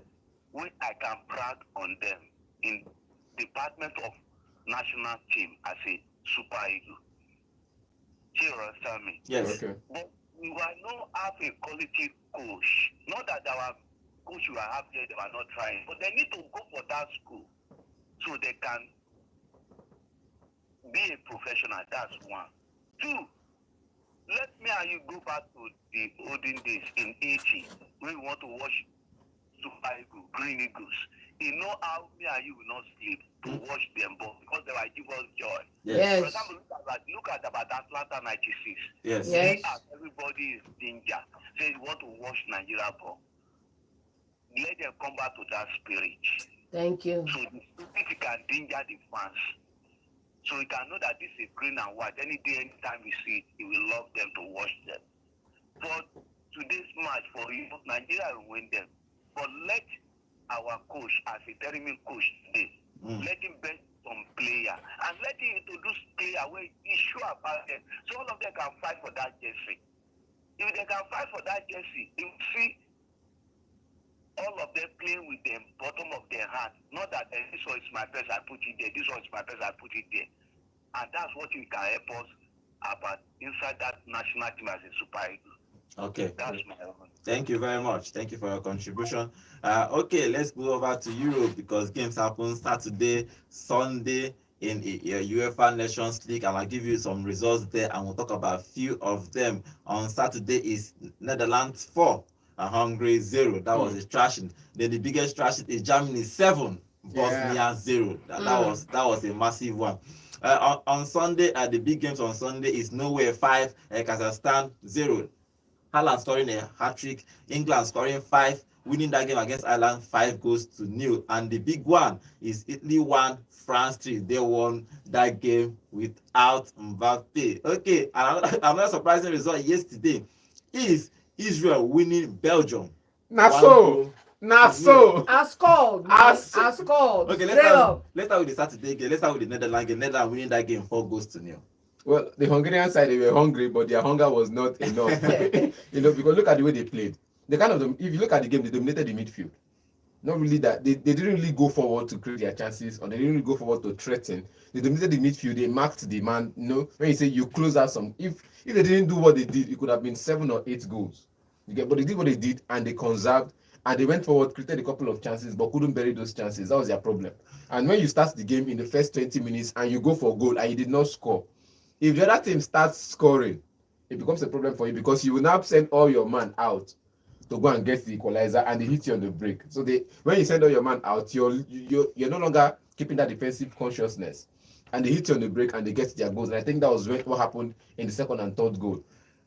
Speaker 5: where I can brag on them in department of national team as a super eagle. Do you understand me?
Speaker 1: Yes.
Speaker 3: Okay.
Speaker 5: But we will not have a quality coach. Not that our coach will have here, they are not trying, but they need to go for that school so they can be a professional. That's one. Two, let me and you go back to the olden days in 80 when we want to watch Super Eagles, Green Eagles. You know how me and you will not sleep to watch them ball because they will give us joy.
Speaker 1: Yes.
Speaker 5: For example, look at about Atlanta 96.
Speaker 1: Yes.
Speaker 5: Everybody is danger. Say you want to watch Nigeria ball. Let them come back to that spirit.
Speaker 2: Thank you.
Speaker 5: So the stupidity can danger the fans. So we can know that this is green and white. Any day, anytime we see it, we will love them to watch them. But today's match for you, Nigeria will win them. But let our coach, as a interim coach today, let him bet some player and let him introduce player where he's sure about them. So all of them can fight for that jersey. If they can fight for that jersey, you see all of them playing with the bottom of their hand. Not that this one is my best, I put it there. This one is my best, I put it there. And that's what we can help us about inside that national team as a Super Eagles.
Speaker 1: Okay.
Speaker 5: That's my own.
Speaker 1: Thank you very much. Thank you for your contribution. Okay, let's go over to Europe because games happen Saturday, Sunday in UEFA Nations League, and I'll give you some results there, and we'll talk about a few of them. On Saturday is Netherlands 4 and Hungary 0. That was a thrashing. Then the biggest thrashing is Germany 7, Bosnia 0. That was a massive one. On Sunday, the big games on Sunday is Norway 5, Kazakhstan 0. Haaland scoring a hat-trick, England scoring 5, winning that game against Ireland 5-0. And the big one is Italy 1, France 3. They won that game without Mbappe. Okay, another surprising result yesterday is Israel winning Belgium.
Speaker 3: As called.
Speaker 2: As called.
Speaker 1: Okay, let's start with the Saturday game. Let's start with the Netherlands game. Netherlands winning that game 4-0.
Speaker 3: Well, the Hungarian side, they were hungry, but their hunger was not enough. Because look at the way they played. If you look at the game, they dominated the midfield. Not really that. They didn't really go forward to create their chances, or they didn't really go forward to threaten. They dominated the midfield. They marked the man. When you say you close out some, if they didn't do what they did, it could have been 7 or 8 goals. But they did what they did, and they conserved, and they went forward, created a couple of chances, but couldn't bury those chances. That was their problem. And when you start the game in the first 20 minutes, and you go for a goal, and you did not score, if the other team starts scoring, it becomes a problem for you because you will now send all your man out to go and get the equalizer, and they hit you on the break. So when you send all your man out, you're no longer keeping that defensive consciousness, and they hit you on the break and they get their goals. And I think that was what happened in the second and third goal.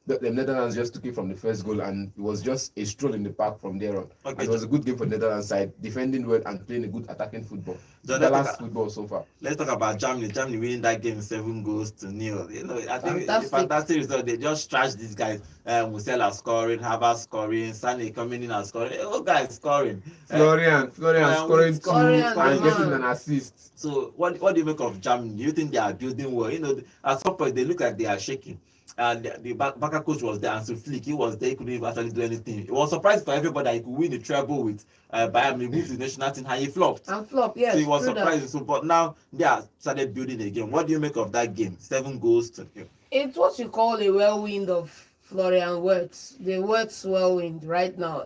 Speaker 3: The Netherlands just took it from the first goal, and it was just a stroll in the park from there on. Okay. And it was a good game for the Netherlands side, defending well and playing a good attacking football. Netherlands football so far.
Speaker 1: Let's talk about Germany. Germany winning that game 7-0. I think it's a fantastic result. They just trashed these guys. Musiala scoring, Havertz scoring, Sané coming in and scoring. All guys scoring.
Speaker 3: Florian scoring 2 and getting an assist.
Speaker 1: So what do you make of Germany? Do you think they are building well? At some point they look like they are shaking. And the Barca coach was there, and so Flick, he was there, he couldn't even actually do anything. It was surprised for everybody that he could win the treble with Bayern. He moved to the national team and he flopped.
Speaker 2: Yes.
Speaker 1: So he was surprised. So, but now they are started building again. What do you make of that game? 7-0.
Speaker 2: It's what you call a whirlwind of Florian Wirtz. The Wirtz whirlwind right now.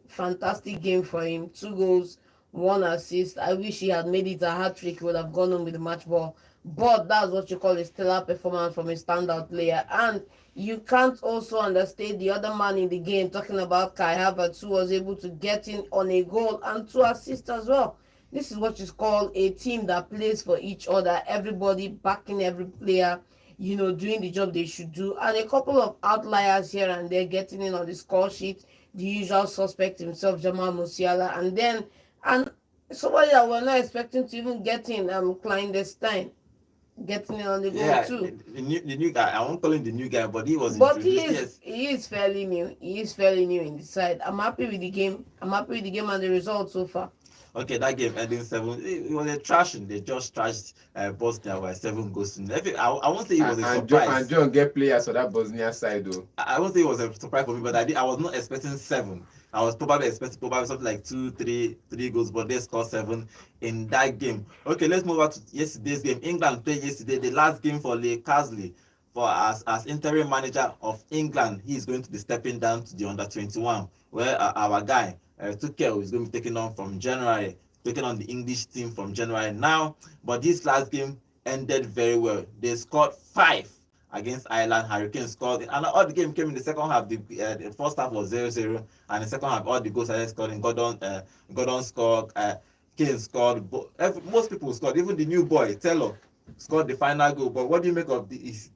Speaker 2: Fantastic game for him. 2 goals, 1 assist. I wish he had made it a hat-trick. He would have gone on with the match ball. But that's what you call a stellar performance from a standout player. And you can't also understate the other man in the game, talking about Kai Havertz, who was able to get in on a goal and 2 assists as well. This is what is called a team that plays for each other. Everybody backing every player, doing the job they should do. And a couple of outliers here and there getting in on the score sheet. The usual suspect himself, Jamal Musiala. And somebody that we're not expecting to even get in, Clandestine. Getting it on the goal too.
Speaker 1: The new guy. I won't call him the new guy, but he was.
Speaker 2: But he is fairly new. He is fairly new in the side. I'm happy with the game. And the results so far.
Speaker 1: Okay, that game ending 7. It was a trashing. They just trashed Bosnia by 7-0. I won't say it was a surprise.
Speaker 3: And John get players for that Bosnia side though.
Speaker 1: I won't say it was a surprise for me, but I was not expecting 7. I was probably expecting something like 2, 3 goals, but they scored 7 in that game. Okay, let's move on to yesterday's game. England played yesterday, the last game for Lee Carsley. As interim manager of England, he is going to be stepping down to the under-21, where our guy, Tuchel, is going to be taking on the English team from January now. But this last game ended very well. They scored 5 against Ireland. Hurricane scored, and all the game came in the second half. The first half was 0-0, and the second half all the goals started scoring. Gordon scored, Kane scored, most people scored. Even the new boy Taylor scored the final goal. But what do you make of this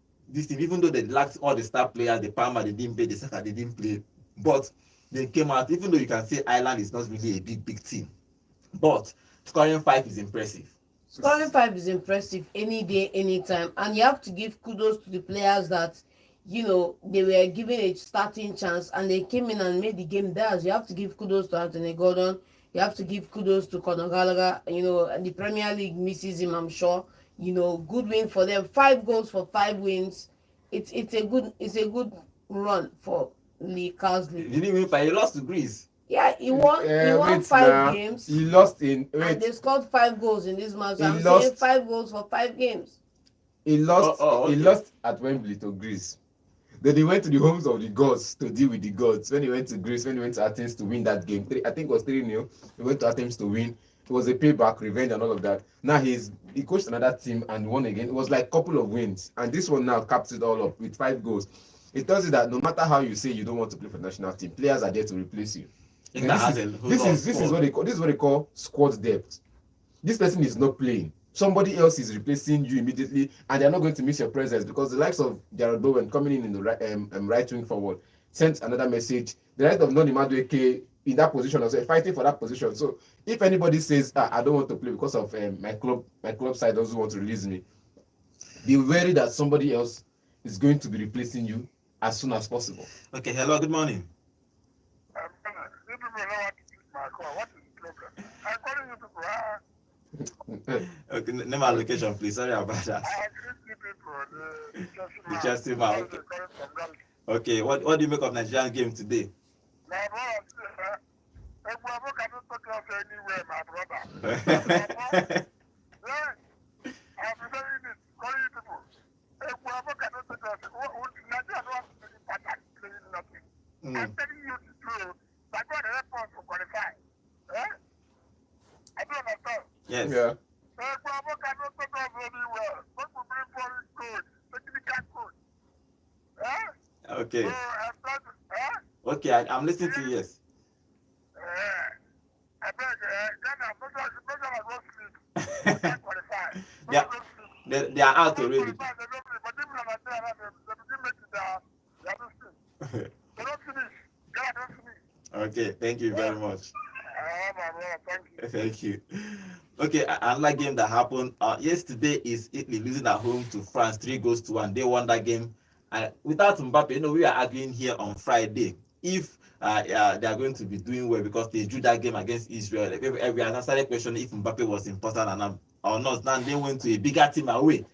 Speaker 1: team? Even though they lacked all the star players, the Palmer, they didn't play, the Saka, they didn't play, but they came out. Even though you can say Ireland is not really a big team, but scoring 5 is impressive.
Speaker 2: Scoring 5 is impressive any day, anytime, and you have to give kudos to the players that, they were given a starting chance and they came in and made the game theirs. You have to give kudos to Anthony Gordon. You have to give kudos to Conor Gallagher. And the Premier League misses him, I'm sure. Good win for them. 5 goals for 5 wins. It's a good run for Lee Carsley.
Speaker 1: Did he win 5? He lost to Greece.
Speaker 2: Yeah, he won 5 games.
Speaker 3: He lost in
Speaker 2: and they scored 5 goals in this match. I'm saying 5 goals for 5 games.
Speaker 3: He lost.
Speaker 1: Okay.
Speaker 3: He lost at Wembley to Greece. Then he went to the homes of the gods to deal with the gods. When he went to Greece, when he went to Athens to win that game, I think it was 3-0. He went to Athens to win. It was a payback, revenge, and all of that. Now he coached another team and won again. It was like a couple of wins, and this one now caps it all up with 5 goals. It tells you that no matter how you say you don't want to play for the national team, players are there to replace you. This is what they call squad depth. This person is not playing. Somebody else is replacing you immediately, and they're not going to miss your presence, because the likes of Jared Bowen coming in the right wing forward sent another message. The right of Noni Madueke in that position, also fighting for that position. So if anybody says, I don't want to play because of my club side doesn't want to release me, be wary that somebody else is going to be replacing you as soon as possible.
Speaker 1: Okay, hello, good morning.
Speaker 5: You people know what is my call. What is the problem? I'm calling you people.
Speaker 1: Okay, name my location, please. Sorry about that.
Speaker 5: I agree with people.
Speaker 1: The Chelsea man. Okay, what do you make of Nigerian game today?
Speaker 5: My brother, if we ever cannot talk us anywhere, my brother. Yeah, I've been saying this, calling you people. If we ever cannot talk us, Nigeria don't have to be pattern playing nothing. I'm telling you the truth. That's what help us to qualify. Eh? I don't understand.
Speaker 1: Yes.
Speaker 3: Yeah.
Speaker 5: If we ever cannot talk us anywhere, what will bring foreign coach, technical coach? Eh?
Speaker 1: Okay.
Speaker 5: So I'm trying to,
Speaker 1: Okay, I'm listening to you. Yes.
Speaker 5: I beg, Ghana, better I go sleep. Can't qualify.
Speaker 1: Yeah. They are out already.
Speaker 5: But even on Nigeria, they didn't make it there. They are not still. They don't finish. Ghana don't finish.
Speaker 1: Okay, thank you very much.
Speaker 5: My brother, thank you.
Speaker 1: Thank you. Okay, another game that happened yesterday is Italy losing at home to France 3-1. They won that game. Without Mbappe, we are arguing here on Friday if they are going to be doing well because they drew that game against Israel. We started questioning if Mbappe was important or not. Now they went to a bigger team away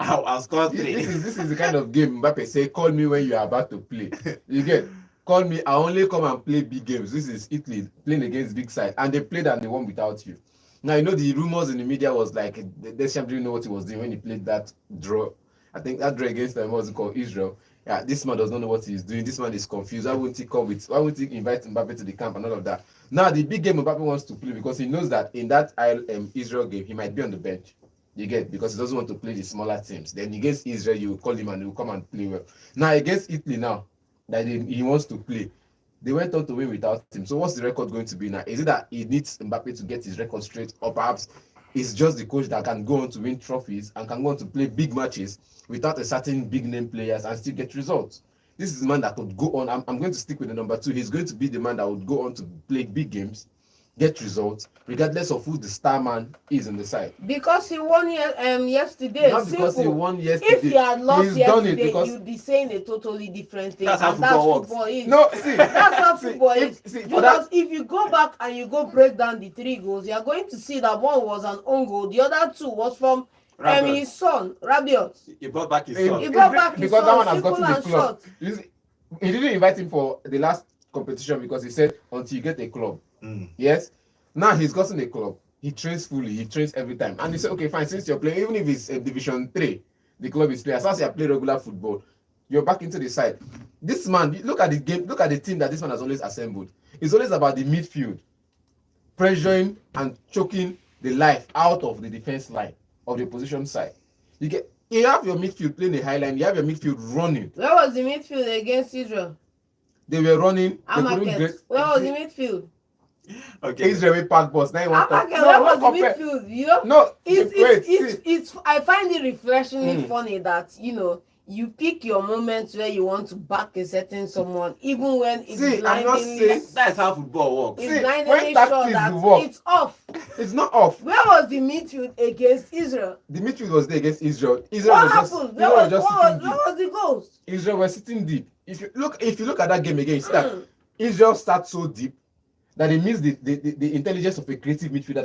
Speaker 1: and scored 3.
Speaker 3: This is the kind of game Mbappe say, call me when you are about to play. You get, call me, I only come and play big games. This is Italy playing against big side, and they played and they won without you. Now, the rumors in the media was like, Deschamps didn't know what he was doing when he played that draw. I think that draw against them was called Israel. Yeah, this man does not know what he's doing. This man is confused. Why wouldn't he invite Mbappe to the camp and all of that? Now, the big game Mbappe wants to play because he knows that in that Israel game, he might be on the bench. You get, because he doesn't want to play the smaller teams. Then against Israel, you call him and he will come and play well. Now, against Italy now, that he wants to play, they went on to win without him. So what's the record going to be now? Is it that he needs Mbappe to get his record straight, or perhaps it's just the coach that can go on to win trophies and can go on to play big matches without a certain big name players and still get results? This is the man that could go on. I'm going to stick with the number 2. He's going to be the man that would go on to play big games, get results, regardless of who the star man is on the side.
Speaker 2: Because he won yesterday.
Speaker 3: Not because
Speaker 2: Simple.
Speaker 3: he won yesterday.
Speaker 2: If he had lost
Speaker 3: He's done it
Speaker 2: yesterday,
Speaker 3: because
Speaker 2: you'd be saying a totally different thing.
Speaker 1: That's how
Speaker 2: and that's
Speaker 1: football works.
Speaker 2: football is.
Speaker 3: No, see,
Speaker 2: That's how football is.
Speaker 3: Because
Speaker 2: If you go back and you go break down the 3 goals, you're going to see that one was an own goal. The other 2 was from his son, Rabiot.
Speaker 1: He brought back his son.
Speaker 2: He brought back his
Speaker 3: because that
Speaker 2: son,
Speaker 3: one has
Speaker 2: simple
Speaker 3: gotten the
Speaker 2: and
Speaker 3: club.
Speaker 2: short.
Speaker 3: You see, he didn't invite him for the last competition because he said until you get a club. Yes. Now he's gotten a club. He trains fully. He trains every time. And he said, okay, fine, since you're playing, even if it's Division 3, the club is playing. As long as you play regular football, you're back into the side. This man, look at the game, look at the team that this man has always assembled. It's always about the midfield, pressuring and choking the life out of the defense line of the opposition side. You have your midfield playing the high line, you have your midfield running.
Speaker 2: Where was the midfield against Israel?
Speaker 3: They were running.
Speaker 2: Where was the midfield?
Speaker 1: Okay.
Speaker 3: Israel pack bus. Now you want
Speaker 2: Where was the midfield?
Speaker 3: No,
Speaker 2: I find it refreshingly funny that you pick your moments where you want to back a certain someone, even when it's
Speaker 3: See, I'm not
Speaker 2: blindingly.
Speaker 3: saying-
Speaker 1: That's how football works.
Speaker 2: It's
Speaker 3: See,
Speaker 2: blindingly
Speaker 3: when
Speaker 2: sure
Speaker 3: tactics
Speaker 2: that
Speaker 3: work-
Speaker 2: it's off.
Speaker 3: It's not off.
Speaker 2: Where was the midfield against Israel?
Speaker 3: The midfield was there against Israel. Israel
Speaker 2: What
Speaker 3: was just,
Speaker 2: happened?
Speaker 3: Israel was just sitting
Speaker 2: Where
Speaker 3: deep.
Speaker 2: was the goals?
Speaker 3: Israel was sitting deep. If you look at that game again, you see that Israel starts so deep that it means the intelligence of a creative midfielder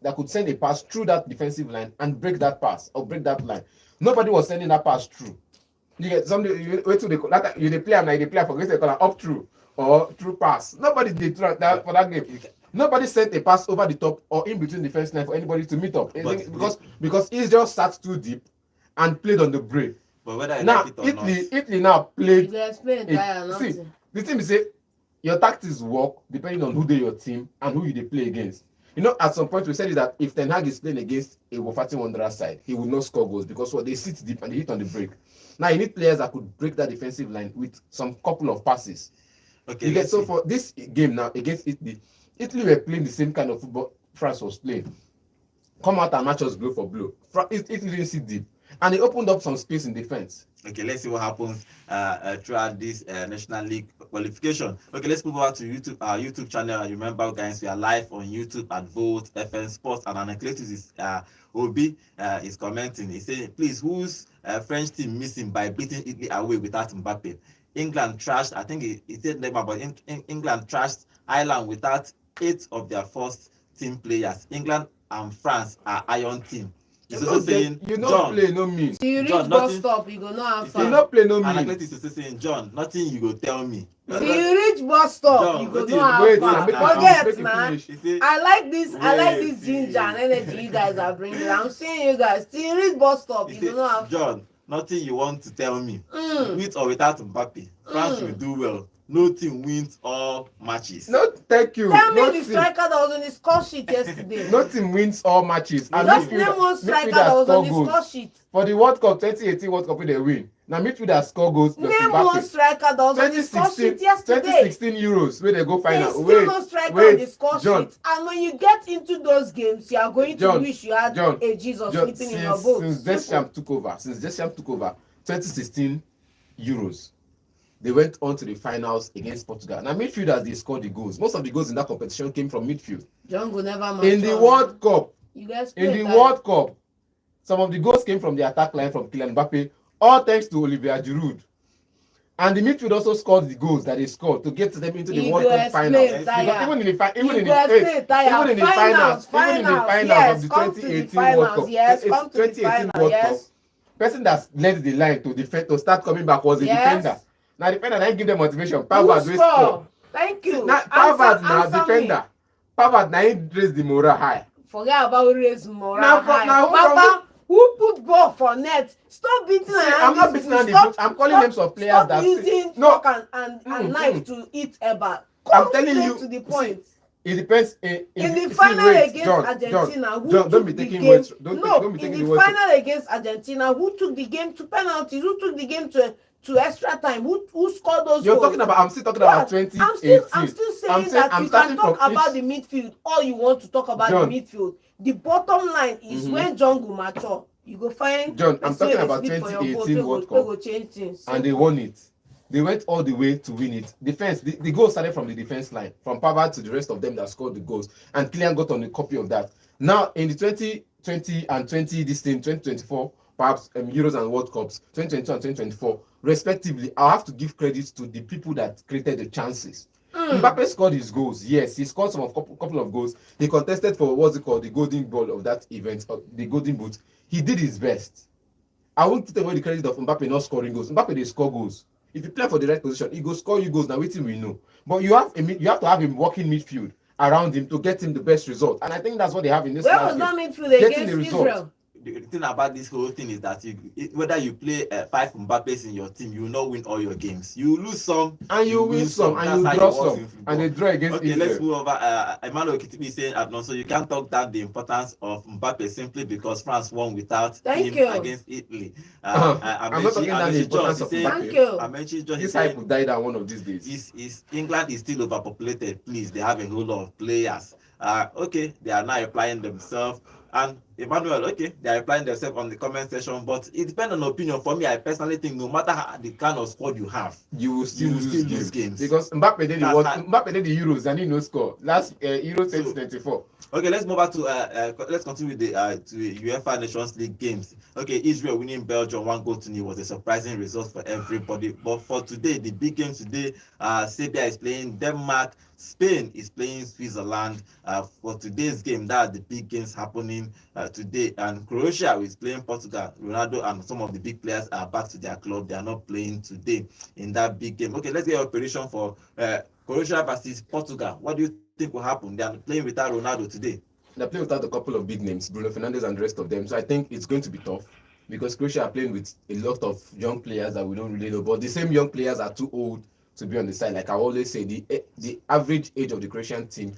Speaker 3: that could send a pass through that defensive line and break that pass or break that line. Nobody was sending that pass through. You get somebody you wait till they play and they play for this they call it up through or through pass. Nobody did that for that game. Nobody sent a pass over the top or in between the defense line for anybody to meet up. Because Israel sat too deep and played on the break.
Speaker 1: But whether I
Speaker 3: Now
Speaker 1: like it or not,
Speaker 3: Italy now played.
Speaker 2: You explain entire
Speaker 3: See,
Speaker 2: nothing.
Speaker 3: the thing is say your tactics work depending on who they your team and who you they play against. You know, at some point we said is that if Ten Hag is playing against a Wofati Wanderers side, he will not score goals because they sit deep and they hit on the break. Now you need players that could break that defensive line with some couple of passes.
Speaker 1: okay.
Speaker 3: You get so for this game now against Italy were playing the same kind of football France was playing. Come out and match us blow for blow. Italy didn't sit deep, and they opened up some space in defense.
Speaker 1: Okay, let's see what happens throughout this National League qualification. Okay, let's move over to YouTube, our YouTube channel. Remember, guys, we are live on YouTube at Volt FN Sports, and Anacletus is Obi is commenting. He's saying, please, who's French team missing by beating Italy away without Mbappe? England trashed. I think he said them about England trashed Ireland without 8 of their first team players. England and France are iron team. He's also saying,
Speaker 3: you don't
Speaker 1: John,
Speaker 3: play no mean.
Speaker 2: Till you reach
Speaker 1: John,
Speaker 2: bus
Speaker 1: nothing-
Speaker 2: stop, you go not have
Speaker 1: He
Speaker 2: fun.
Speaker 3: You don't play no
Speaker 1: and
Speaker 3: mean.
Speaker 1: Anacletus is also saying, John, nothing you go tell me.
Speaker 2: Till you reach bus stop,
Speaker 1: John,
Speaker 2: you go
Speaker 1: what do
Speaker 2: not
Speaker 1: you-
Speaker 2: have
Speaker 3: Wait, now,
Speaker 2: fun.
Speaker 3: make
Speaker 1: Forget
Speaker 3: it
Speaker 2: Forget, man.
Speaker 3: finish.
Speaker 1: He say,
Speaker 2: I like this
Speaker 1: Wait,
Speaker 2: ginger and energy you guys are bringing. I'm seeing you guys. Till you reach bus stop,
Speaker 1: he
Speaker 2: you
Speaker 1: say,
Speaker 2: go not have fun.
Speaker 1: John, nothing you want to tell me.
Speaker 2: Mm.
Speaker 1: With or without Mbappe, France will do well. No team wins all matches.
Speaker 3: No, thank you.
Speaker 2: Tell me
Speaker 3: No
Speaker 2: the
Speaker 3: team-
Speaker 2: striker that was on the score sheet yesterday.
Speaker 3: No team wins all matches. And
Speaker 2: Just name one striker that was on the
Speaker 3: score
Speaker 2: score
Speaker 3: goals.
Speaker 2: sheet.
Speaker 3: For the World Cup 2018 World Cup, they win. Now midfielder score goals. plus
Speaker 2: Name one
Speaker 3: Mbappe.
Speaker 2: striker that was on the score
Speaker 3: 2016,
Speaker 2: sheet yesterday.
Speaker 3: 2016 Euros where they go
Speaker 2: There's
Speaker 3: final.
Speaker 2: still no striker on the score
Speaker 3: John.
Speaker 2: sheet. And when you get into those games, you are going to
Speaker 3: John,
Speaker 2: wish you had
Speaker 3: John,
Speaker 2: a Jesus
Speaker 3: John,
Speaker 2: sleeping in your boat.
Speaker 3: since Deschamps took over, 2016 Euros, they went on to the finals against Portugal. Now midfielders they scored the goals. Most of the goals in that competition came from midfield.
Speaker 2: John will never match
Speaker 3: In the
Speaker 2: on.
Speaker 3: World Cup,
Speaker 2: You guys
Speaker 3: in
Speaker 2: play
Speaker 3: the
Speaker 2: that.
Speaker 3: World Cup, some of the goals came from the attack line from Kylian Mbappe, all thanks to Olivier Giroud. And the midfield also scored the goals that they scored to get them into the
Speaker 2: You
Speaker 3: World
Speaker 2: go
Speaker 3: Cup
Speaker 2: explain,
Speaker 3: final.
Speaker 2: Taya.
Speaker 3: Because even in the finals
Speaker 2: You
Speaker 3: of
Speaker 2: go explain, Taya.
Speaker 3: the finals
Speaker 2: Yes,
Speaker 3: of the
Speaker 2: come to the
Speaker 3: 2018 World
Speaker 2: finals.
Speaker 3: Cup,
Speaker 2: Yes, come to the
Speaker 3: 2018
Speaker 2: final.
Speaker 3: World Cup,
Speaker 2: Yes.
Speaker 3: person that led the line to defend to start coming back was a
Speaker 2: Yes.
Speaker 3: defender. Now defender didn't give them motivation.
Speaker 2: Who
Speaker 3: Pavard will
Speaker 2: score?
Speaker 3: score.
Speaker 2: Thank you.
Speaker 3: Now Pavard now
Speaker 2: Answer me.
Speaker 3: defender. Pavard now he raised the morale high.
Speaker 2: Forget about raise moral.
Speaker 3: Now,
Speaker 2: high.
Speaker 3: now,
Speaker 2: Papa, who put ball for net? Stop beating
Speaker 3: See,
Speaker 2: around
Speaker 3: I'm not
Speaker 2: this
Speaker 3: beating
Speaker 2: bush.
Speaker 3: around the
Speaker 2: Stop-
Speaker 3: bush. I'm calling
Speaker 2: stop-
Speaker 3: names of players
Speaker 2: stop
Speaker 3: that
Speaker 2: using
Speaker 3: no.
Speaker 2: fork and knife to eat eba.
Speaker 3: I'm
Speaker 2: Come
Speaker 3: telling
Speaker 2: straight
Speaker 3: you,
Speaker 2: to the point.
Speaker 3: It depends.
Speaker 2: In the final against Argentina, who
Speaker 3: John, don't
Speaker 2: took
Speaker 3: be
Speaker 2: the
Speaker 3: taking
Speaker 2: game?
Speaker 3: words. Don't
Speaker 2: No,
Speaker 3: be
Speaker 2: in
Speaker 3: taking
Speaker 2: the
Speaker 3: the words.
Speaker 2: final against Argentina, who took the game to penalties? Who took the game to extra time? Who scored those
Speaker 3: You're
Speaker 2: goals?
Speaker 3: talking about. I'm still talking
Speaker 2: What?
Speaker 3: about 2018.
Speaker 2: I'm still saying
Speaker 3: saying
Speaker 2: that
Speaker 3: I'm
Speaker 2: you can
Speaker 3: starting
Speaker 2: talk
Speaker 3: from
Speaker 2: about
Speaker 3: each-
Speaker 2: the midfield all you want to talk about
Speaker 3: John.
Speaker 2: the midfield. The bottom line is when John go mature, you go find
Speaker 3: John, I'm
Speaker 2: person
Speaker 3: talking
Speaker 2: wey
Speaker 3: about
Speaker 2: dey sleep for your boat,
Speaker 3: 2018
Speaker 2: wey
Speaker 3: World
Speaker 2: wey
Speaker 3: Cup.
Speaker 2: go change things.
Speaker 3: And they won it. They went all the way to win it. Defense, the goal started from the defense line, from Pavard to the rest of them that scored the goals. And Kylian got on a copy of that. Now, in the 2020 and 2024, perhaps Euros and World Cups, 2022 and 2024, respectively, I'll have to give credit to the people that created the chances. Mbappe scored his goals. Yes, he scored some of couple of goals. He contested for what's it called, the golden ball of that event, the golden boot. He did his best. I won't take away the credit of Mbappe not scoring goals. Mbappe they score goals. If you play for the right position, he go score you goals. Now waiting we know. But you have to have him working midfield around him to get him the best result. And I think that's what they have in this.
Speaker 2: Where
Speaker 3: last
Speaker 2: was that
Speaker 3: game.
Speaker 2: midfield
Speaker 3: Getting
Speaker 2: against
Speaker 3: the result.
Speaker 2: Israel?
Speaker 1: The thing about this whole thing is that whether you play 5 Mbappes in your team, you will not win all your games. You lose some,
Speaker 3: And you win some, and
Speaker 1: That's
Speaker 3: you
Speaker 1: how
Speaker 3: draw
Speaker 1: it works
Speaker 3: some,
Speaker 1: in football.
Speaker 3: and they draw against
Speaker 1: Okay,
Speaker 3: Israel.
Speaker 1: let's move over. Emmanuel Kitibi is saying, so you can't talk down the importance of Mbappe simply because France won without
Speaker 2: Thank
Speaker 1: him
Speaker 2: you.
Speaker 1: against Italy.
Speaker 3: I'm not talking down the importance of
Speaker 2: Thank
Speaker 3: Mbappe.
Speaker 2: you.
Speaker 1: Amenchi John
Speaker 3: This
Speaker 1: is
Speaker 3: hype
Speaker 1: saying,
Speaker 3: will die down one of these days.
Speaker 1: England is still overpopulated. Please, they have a whole lot of players. Okay, they are now applying themselves. And Emmanuel, okay, they are replying themselves on the comment section, but it depends on opinion. For me, I personally think no matter how the kind of squad you have,
Speaker 3: you will still lose games because Mbappe did the Euros and he no score last Euro 2024.
Speaker 1: Okay, let's move on to let's continue with the to UEFA Nations League games. Okay, Israel winning Belgium 1-0 was a surprising result for everybody. But for today, the big games today, Serbia is playing Denmark, Spain is playing Switzerland. For today's game, that are the big games happening today. And Croatia is playing Portugal. Ronaldo and some of the big players are back to their club. They are not playing today in that big game. Okay, let's get your prediction for Croatia versus Portugal. What do you think will happen? They are playing without Ronaldo today.
Speaker 3: They're playing without a couple of big names, Bruno Fernandes and the rest of them. So I think it's going to be tough because Croatia are playing with a lot of young players that we don't really know. But the same young players are too old to be on the side. Like I always say, the average age of the Croatian team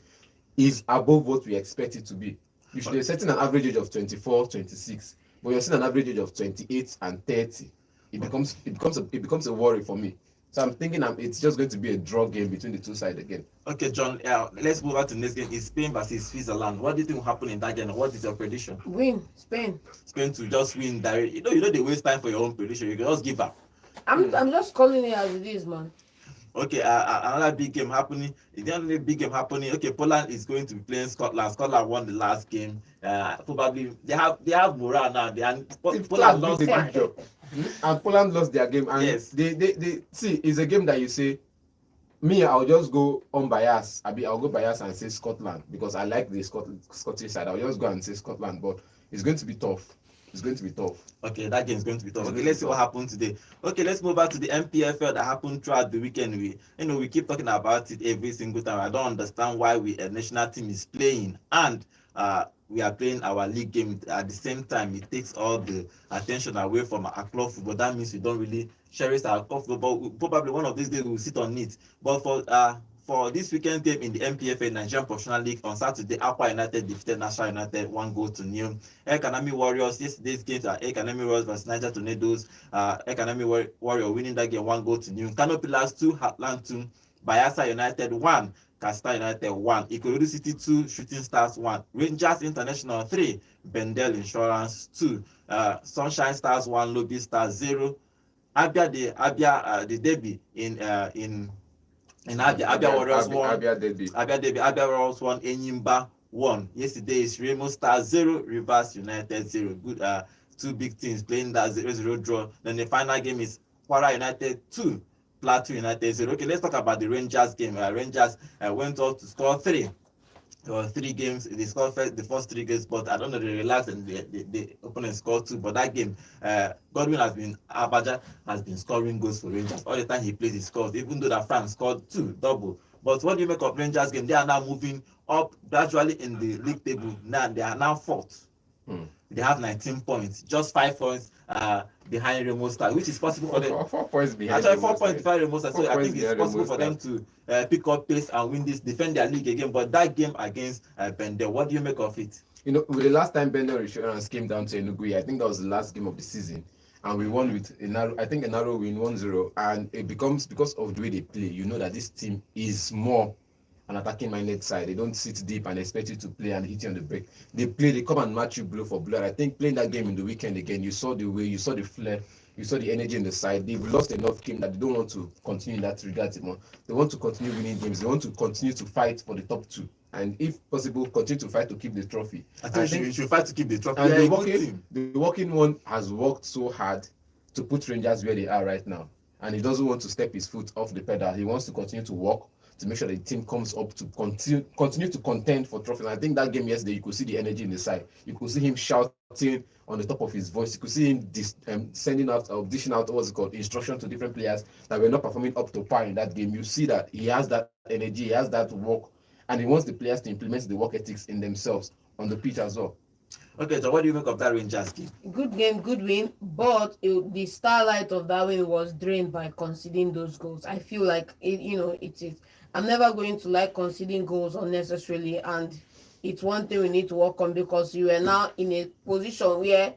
Speaker 3: is above what we expect it to be. You should be setting an average age of 24, 26, but you're setting an average age of 28 and 30. It becomes a worry for me. So I'm thinking it's just going to be a draw game between the two sides again.
Speaker 1: Okay, John, let's move on to the next game. It's Spain versus Switzerland. What do you think will happen in that game? What is your prediction?
Speaker 2: Win, Spain.
Speaker 1: Spain to just win direct. You know they waste time for your own prediction. You can just give up.
Speaker 2: I'm just calling it as it is, man.
Speaker 1: Okay, another big game happening. The only big game happening. Okay, Poland is going to be playing Scotland. Scotland won the last game. Probably they have morale now. Poland lost
Speaker 3: a good job. And Poland lost their game. And
Speaker 1: yes,
Speaker 3: they see it's a game that you say, me, I'll just go unbiased. I'll go biased and say Scotland because I like the Scottish side. I'll just go and say Scotland, but it's going to be tough. It's going to be tough.
Speaker 1: Okay, that game is going to be tough. Okay, let's see what happened today. Okay, let's move back to the Npfl that happened throughout the weekend. We keep talking about it every single time. I don't understand why a national team is playing and we are playing our league game at the same time. It takes all the attention away from our club football. That means we don't really cherish our club football. Probably one of these days we'll sit on it. But for this weekend game in the Npfl Nigerian Professional League on Saturday, Akwa United defeated National United 1-0. Ekanami Warriors, yesterday's games are Ekanami Warriors versus Niger Tornadoes. Ekanami Warrior winning that game 1-0. Kano Pillars 2, Heartland 2, Bayelsa United 1, Castor United 1, Ikorodu City 2, Shooting Stars 1, Rangers International 3, Bendel Insurance 2, Sunshine Stars 1, Lobby Stars 0. Abia the derby in Abia Warriors 1. Abia Warriors 1, Enyimba 1. Yesterday is Remo Stars 0, Rivers United 0. Good, two big teams playing that 0-0 draw. Then the final game is Kwara United 2, Plateau United 0. Okay, let's talk about the Rangers game. Rangers went on to score 3. There were 3 games. They scored the first 3 games, but I don't know, they relaxed and the opponent scored 2. But that game, Abaja has been scoring goals for Rangers. All the time he plays, he scores, even though that France scored 2, double. But what do you make of Rangers game? They are now moving up gradually in the league table. Now they are now 4th. They have 19 points, just 5 points behind Remo Stars, which is possible for them.
Speaker 3: 4 points behind.
Speaker 1: Actually, 4 points behind Remo Stars. So I think it's possible for them to pick up pace and win this, defend their league again. But that game against Bendel, what do you make of it?
Speaker 3: With the last time Bendel Insurance came down to Enugu, I think that was the last game of the season, and we won with a narrow win 1-0. And it becomes because of the way they play. You know that this team is more an attacking minded side. They don't sit deep and expect you to play and hit you on the break. They come and match you blow for blow. I think playing that game in the weekend again, you saw the way, you saw the flair, you saw the energy in the side. They've lost enough game that they don't want to continue in that regard anymore. They want to continue winning games. They want to continue to fight for the top 2. And if possible, continue to fight to keep the trophy.
Speaker 1: I think you should fight to keep the trophy.
Speaker 3: And the working one has worked so hard to put Rangers where they are right now. And he doesn't want to step his foot off the pedal. He wants to continue to work to make sure the team comes up to continue to contend for trophies. And I think that game yesterday, you could see the energy in the side. You could see him shouting on the top of his voice. You could see him sending out or dishing out instruction to different players that were not performing up to par in that game. You see that he has that energy, he has that work, and he wants the players to implement the work ethics in themselves on the pitch as well.
Speaker 1: Okay, so what do you make of that Rangers game?
Speaker 2: Good game, good win, but the starlight of that win was drained by conceding those goals. I feel like it is. I'm never going to like conceding goals unnecessarily, and it's one thing we need to work on because you are now in a position where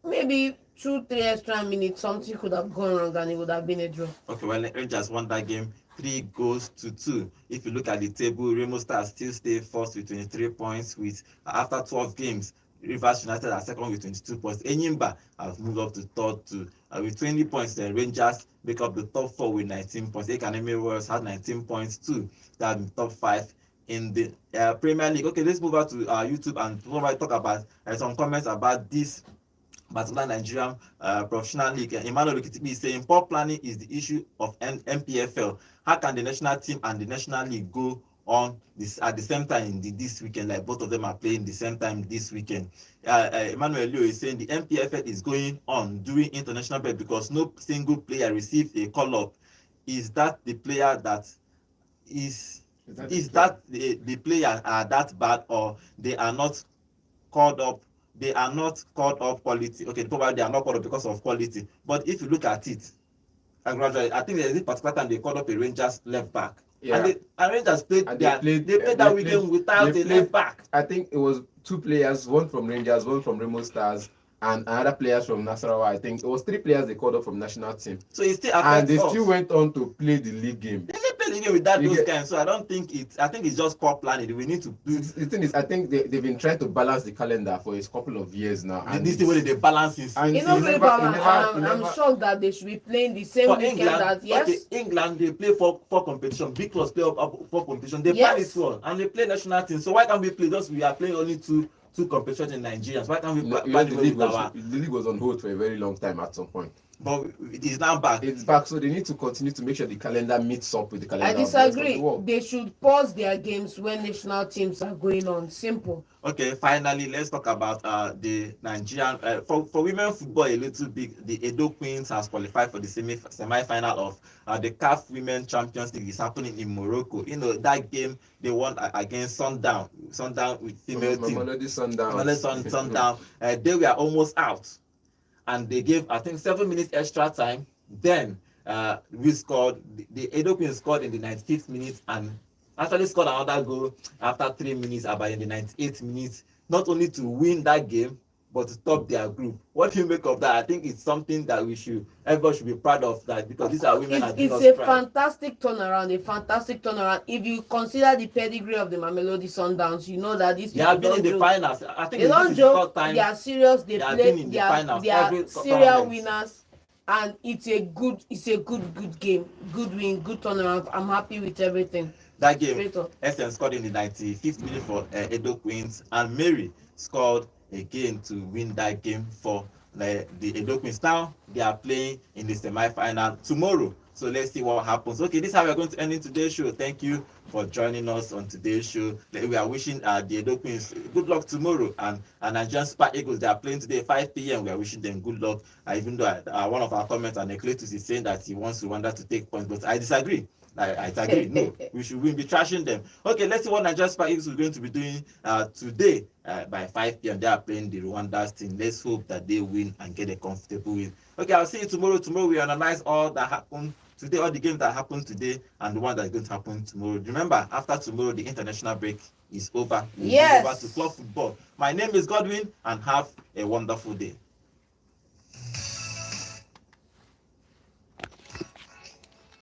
Speaker 2: maybe 2-3 extra minutes something could have gone wrong and it would have been a draw.
Speaker 1: Okay, well, Rangers won that game 3-2. If you look at the table, Remo Stars still stay first with 23 points. After 12 games, Rivers United are second with 22 points. Enyimba have moved up to third too with 20 points. Then Rangers make up the top 4 with 19 points. Ekanemi Warriors had 19 points too. That in top 5 in the Premier League. Okay, let's move on to YouTube and talk about some comments about this particular Nigerian professional league. Emmanuel Okitibi is saying poor planning is the issue of Npfl. How can the national team and the national league go on this at the same time this weekend, like both of them are playing the same time this weekend? Emmanuel Leo is saying the Npfl is going on during international break because no single player received a call up. Is that the player that the player are that bad, or they are not called up? They are not called up quality. Okay, probably they are not called up because of quality. But if you look at it, and gradually, I think there is a particular time they called up a Rangers left back.
Speaker 3: Yeah.
Speaker 1: And Rangers played that weekend without a left back.
Speaker 3: I think it was 2 players, one from Rangers, one from Remo Stars, and another players from Nasarawa. I think it was 3 players they called up from national team.
Speaker 1: So it still affects
Speaker 3: and they
Speaker 1: us.
Speaker 3: still went on to play the league game.
Speaker 1: They play the game without those guys. So I don't think it's. I think it's just poor planning. We need to.
Speaker 3: The thing is, I think they've been trying to balance the calendar for a couple of years now.
Speaker 1: And this is the way they balance it.
Speaker 2: I'm shocked that they should be playing the same weekend. That yes,
Speaker 1: okay, England they play for competition. Big clubs play up for competition. They plan it well, and they play national team. So why can't we play? Just we are playing only two competitions in Nigeria. So why can't we?
Speaker 3: The league was on hold for a very long time at some point.
Speaker 1: But it is now back.
Speaker 3: It's back, so they need to continue to make sure the calendar meets up with the calendar.
Speaker 2: I disagree. They should pause their games when national teams are going on. Simple.
Speaker 1: Okay, finally, let's talk about the Nigerian for women football a little bit. The Edo Queens has qualified for the semi-final of the CAF Women Champions League. Is happening in Morocco. You know that game they won against Sundown with female team. Sundown. They were almost out. And they gave, I think, 7 minutes extra time. Then we scored. The Edo Queens scored in the 95th minute and actually scored another goal after 3 minutes, about in the 98th minute. Not only to win that game, but to top their group. What do you make of that? I think it's something that everyone should be proud of, that because these are women.
Speaker 2: It's a fantastic turnaround. If you consider the pedigree of the Mamelodi Sundowns, you know that these people
Speaker 1: have been in the finals. I think
Speaker 2: they don't joke. They are serious. They play. They are serial winners, and it's a good game, good win, good turnaround. I'm happy with everything.
Speaker 1: That game, Essence scored in the 95th minute for Edo Queens, and Mary scored again to win that game for the Edo Queens. Now they are playing in the semi-final tomorrow. So let's see what happens. Okay, this is how we're going to end in today's show. Thank you for joining us on today's show. We are wishing the Edo Queens good luck tomorrow, and Nigerian Super Eagles, they are playing today 5 p.m. We are wishing them good luck. Even though one of our comments, Necletus, is saying that he wants Rwanda to take points, but I disagree. I agree. No, we should be trashing them. Okay, let's see what Nigerian Super Eagles is going to be doing today by 5 p.m. They are playing the Rwanda team. Let's hope that they win and get a comfortable win. Okay, I'll see you tomorrow. Tomorrow we analyze all that happened today, all the games that happened today, and the one that's going to happen tomorrow. Remember, after tomorrow, the international break is over. We'll move over to club football. My name is Godwin, and have a wonderful day.